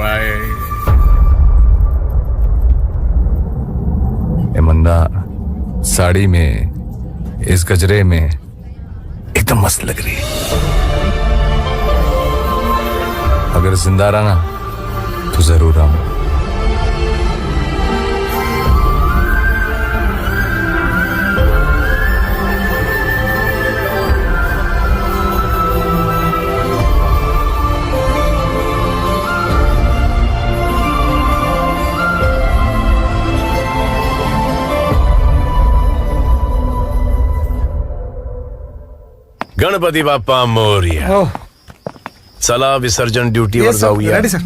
भाई मंदा साड़ी में, इस गजरे में एकदम मस्त लग रही है। अगर जिंदा रहा ना तो जरूर आऊंगा। गणपति बाप्पा मोरिया। चला विसर्जन ड्यूटी पर जाऊया। Ready sir.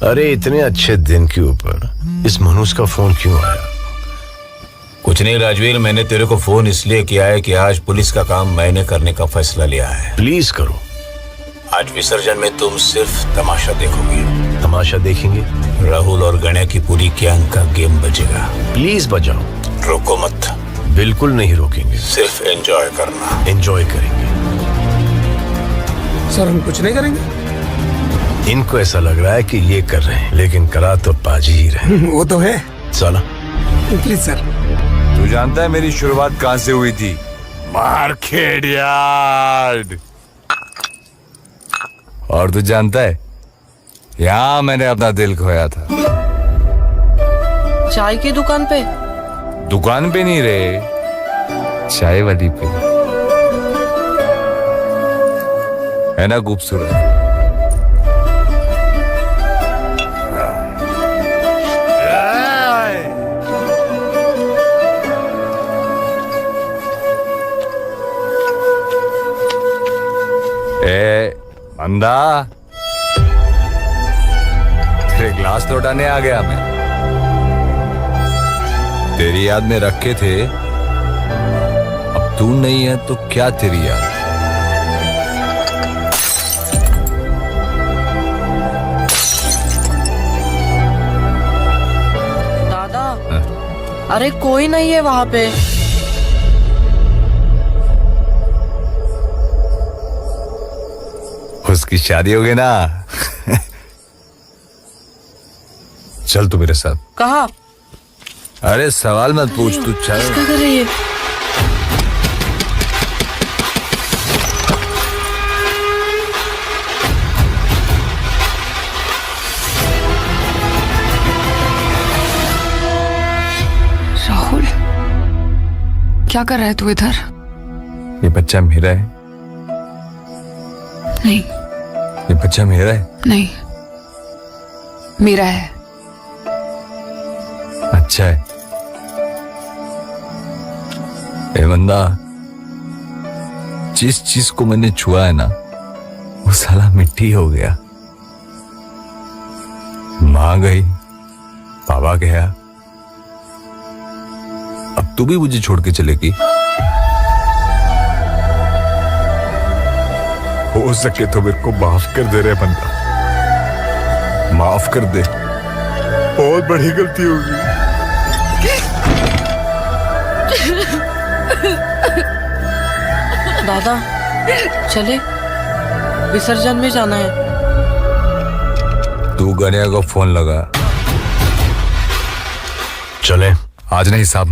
अरे इतने अच्छे दिन के ऊपर इस मनुष्य का फोन क्यों आया? कुछ नहीं राजवीर, मैंने तेरे को फोन इसलिए किया है कि आज पुलिस का काम मैंने करने का फैसला लिया है। प्लीज करो। आज विसर्जन में तुम सिर्फ तमाशा देखोगे। तमाशा देखेंगे? राहुल और गणेश की पूरी गैंग का गेम बजेगा। प्लीज बजाओ। रोको मत। बिल्कुल नहीं रोकेंगे। सिर्फ एंजॉय करना। एंजॉय करेंगे। सर हम कुछ नहीं करेंगे। इनको ऐसा लग रहा है कि ये कर रहे हैं, लेकिन करा तो पाजी ही रहे। वो तो है। चला प्लीज सर। तू जानता है मेरी शुरुआत कहां से हुई थी? Market yard. और तू जानता है यहां मैंने अपना दिल खोया था। चाय की दुकान पे? दुकान पे नहीं रे, चाय वाली पे। है ना खूबसूरत? बंदा, तेरे ग्लास लौटाने आ गया मैं। तेरी याद में रखे थे, अब तू नहीं है तो क्या तेरी याद? दादा, अरे कोई नहीं है वहां पे। उसकी शादी हो गई ना। चल तू मेरे साथ। कहाँ? अरे सवाल मत पूछ, तू चल। क्या कर रही है? राहुल, क्या कर रहा है तू इधर? ये बच्चा मेरा है। नहीं। ये बच्चा मेरा है। नहीं, मेरा है। अच्छा है। ए बंदा, जिस चीज को मैंने छुआ है ना, वो साला मिट्टी हो गया। माँ गई, पापा गया, अब तू भी मुझे छोड़ के चलेगी? हो सके तो मेरे को माफ कर दे रे बंदा, माफ कर दे। बहुत बड़ी गलती होगी। दादा चले, विसर्जन में जाना है। तू गणेश को फोन लगा। चले। आज नहीं साहब।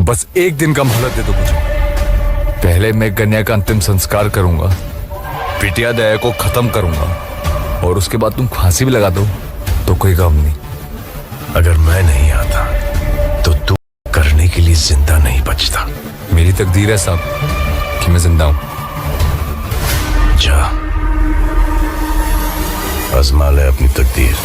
बस एक दिन का मोहलत दे दो मुझे। पहले मैं गन्या का अंतिम संस्कार करूंगा, बिटिया दया को खत्म करूंगा, और उसके बाद तुम फांसी भी लगा दो तो कोई गम नहीं। अगर मैं नहीं आता तो तू करने के लिए जिंदा नहीं बचता। मेरी तकदीर है साहब कि मैं जिंदा हूं। जा, आजमा ले अपनी तकदीर।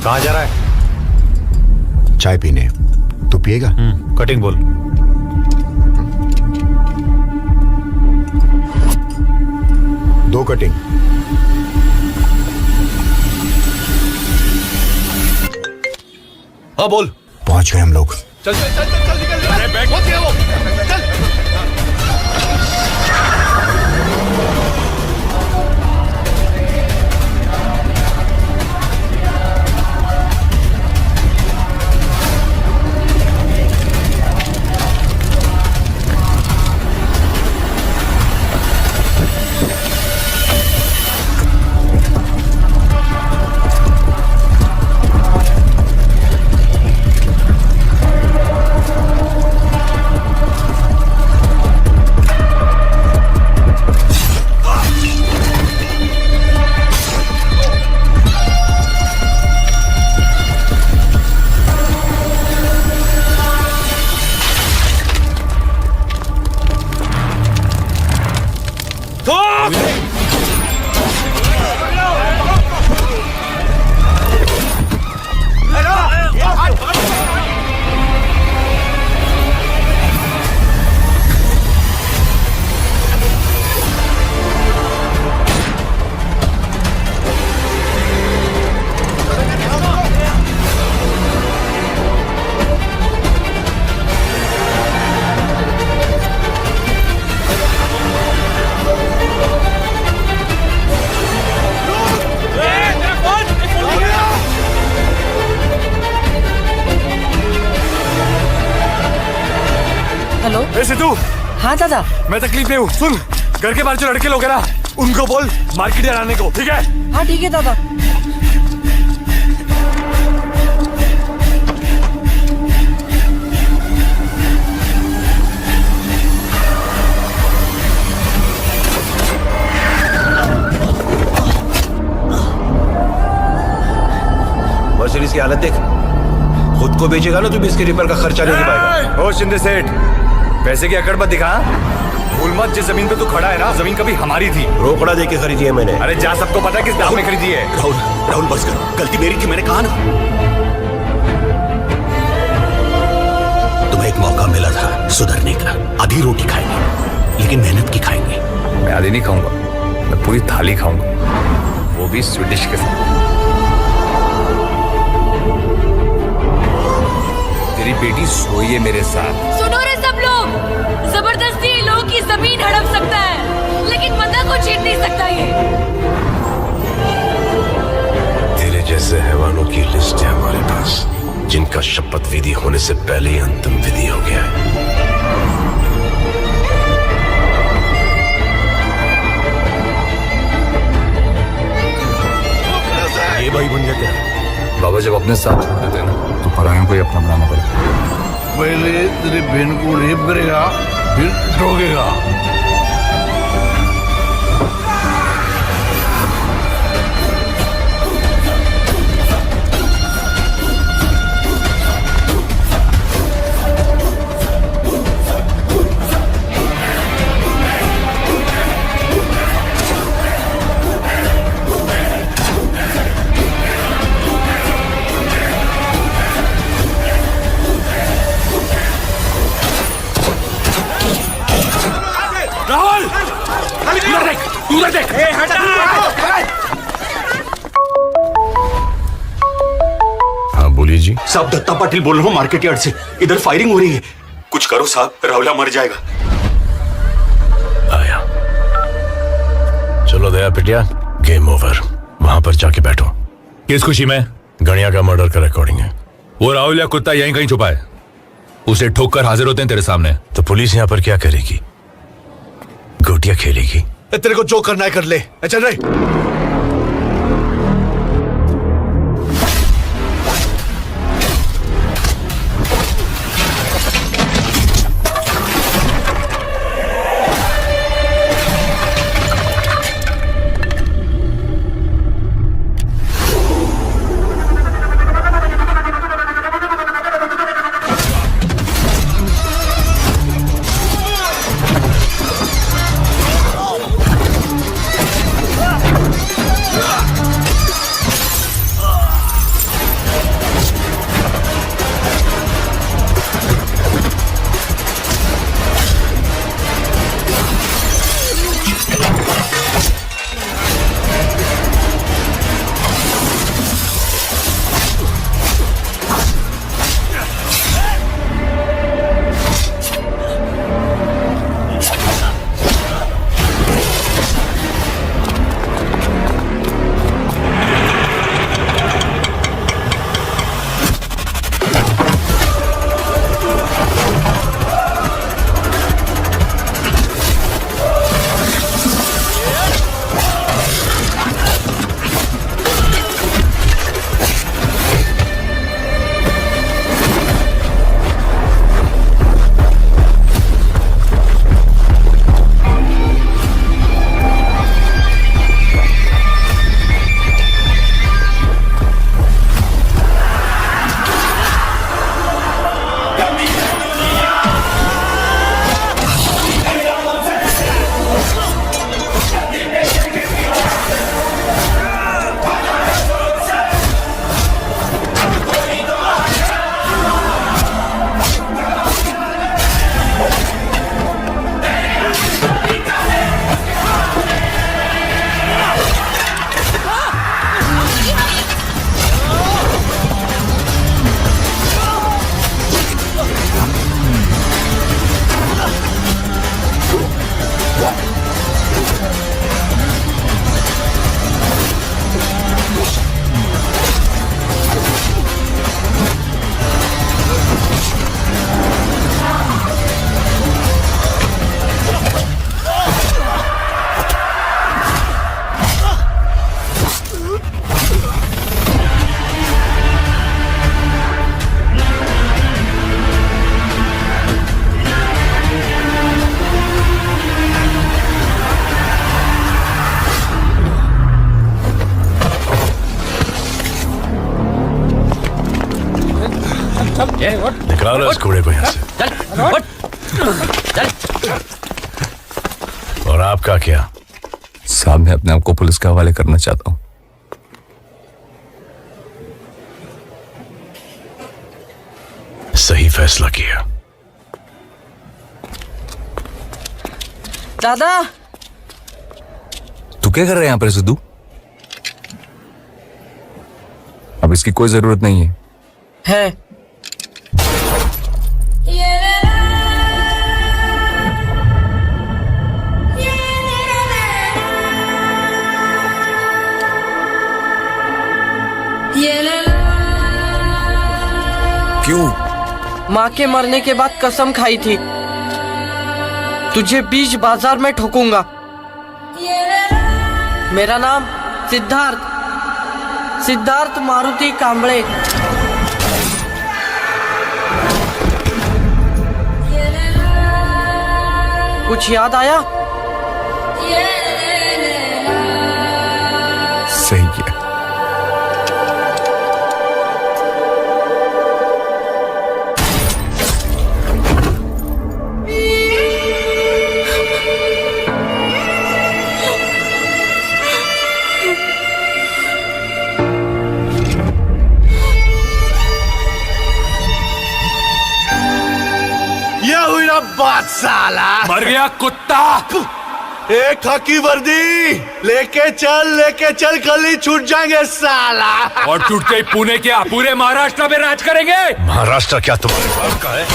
कहाँ जा रहा है? चाय पीने। तू पिएगा? कटिंग बोल। दो कटिंग। हाँ बोल। पहुंच गए हम लोग। चल चल चल चल निकल। अरे बैग पहुंच गया वो। चल। हाँ दादा। मैं तकलीफ में हूँ, सुन, घर के बाहर जो लड़के लोग हैं ना, उनको बोल मार्केट आने को, ठीक है? हाँ ठीक है दादा। मर्सिडीज की हालत देख, खुद को बेचेगा ना तू भी इसके रिपेयर का खर्चा नहीं पाएगा। ओ शिंदे सेठ, पैसे की अकड़ मत दिखा। भूल मत, जिस जमीन पे तू खड़ा है ना, जमीन कभी हमारी थी। रोकड़ा दे के खरीदी है मैंने। अरे जा, सबको पता है किस दाम में खरीदी है। राहुल, राहुल बस कर, गलती मेरी थी, मैंने कहा ना। तुम्हें एक मौका मिला था सुधरने का। आधी रोटी खाएंगे, लेकिन मेहनत की खाएंगे। मैं आधी नहीं खाऊंगा, मैं पूरी थाली खाऊंगा, वो भी स्वीडिश के साथ। तेरी बेटी सोई है मेरे साथ। सुनो रे सब लोग, जबरदस्ती लोगों की जमीन हड़प सकता है, लेकिन वतन को छीन नहीं सकता ये। तेरे जैसे हैवानों की लिस्ट है हमारे पास, जिनका शपथ विधि होने से पहले ही अंतिम विधि हो गया है। ये भाई बन जाते हैं। बाबा जब अपने साथ छोड़ देते हैं ना, तो परायों को ही अपना बनाना पड़ेगा। पहले तेरी बहन को रेप करेगा, फिर ठोकेगा। उधर देख, हाँ बोलिए जी। साहब दत्ता पाटिल बोल रहा हूँ मार्केट यार्ड से। इधर फायरिंग हो रही है, कुछ करो साहब, राहुला मर जाएगा। आया, चलो दया पिटिया, गेम ओवर। वहां पर जाके बैठो। किस खुशी में? गणिया का मर्डर का रिकॉर्डिंग है। वो राहुल या कुत्ता यहीं कहीं छुपा है, उसे ठोक कर हाजिर होते हैं तेरे सामने। तो पुलिस यहाँ पर क्या करेगी? गोटियां खेलेगी। तेरे को जो करना है कर ले, चल रहे। निकालो इस घोड़े को यहाँ से। और आपका क्या? साहब मैं अपने आप को पुलिस के हवाले करना चाहता हूँ। सही फैसला किया। दादा तू क्या कर रहा है यहाँ पर सिद्धू? अब इसकी कोई जरूरत नहीं है। क्यों? माँ के मरने के बाद कसम खाई थी तुझे बीच बाजार में ठोकूंगा। मेरा नाम सिद्धार्थ मारुति कांबळे। कुछ याद आया? सही है। बात साला मर गया कुत्ता। एक खाकी वर्दी लेके चल गली छूट जाएंगे साला। और छूटते ही पुणे क्या पूरे महाराष्ट्र में राज करेंगे। महाराष्ट्र क्या तुम्हारे बाप का है?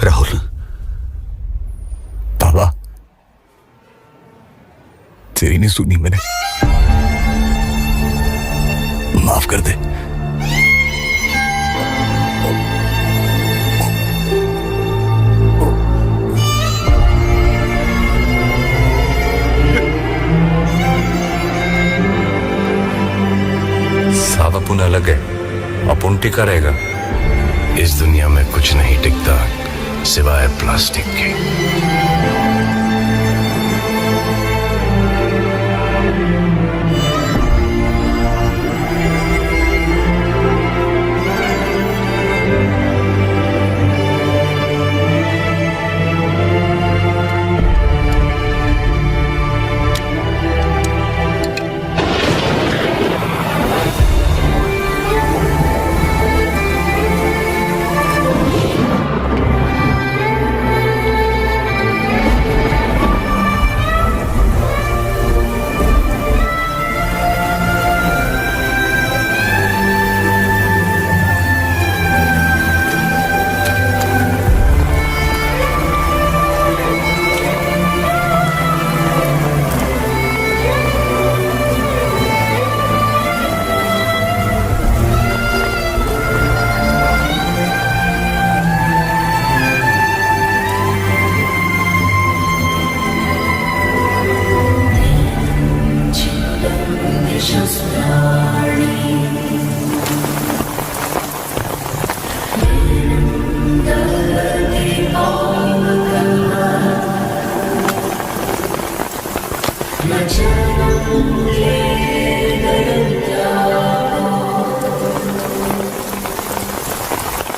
राहुल बाबा तेरी नहीं सुनी मैंने, माफ कर दे। साहब अपन अलग है, अपन टिका रहेगा। इस दुनिया में कुछ नहीं टिकता सिवाय प्लास्टिक के।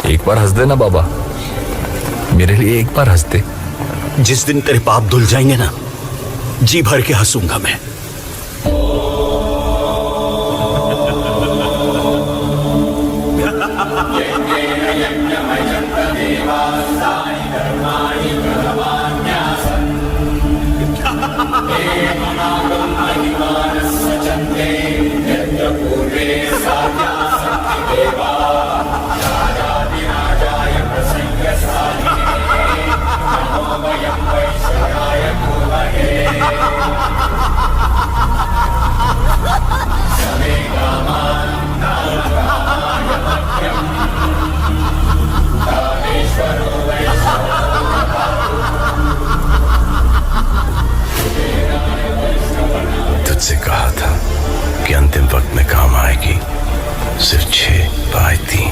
एक बार हंस देना बाबा, मेरे लिए एक बार हंस दे। जिस दिन तेरे पाप धुल जाएंगे ना, जी भर के हंसूंगा मैं। तुझसे कहा था कि अंतिम वक्त में काम आएगी सिर्फ 6/3।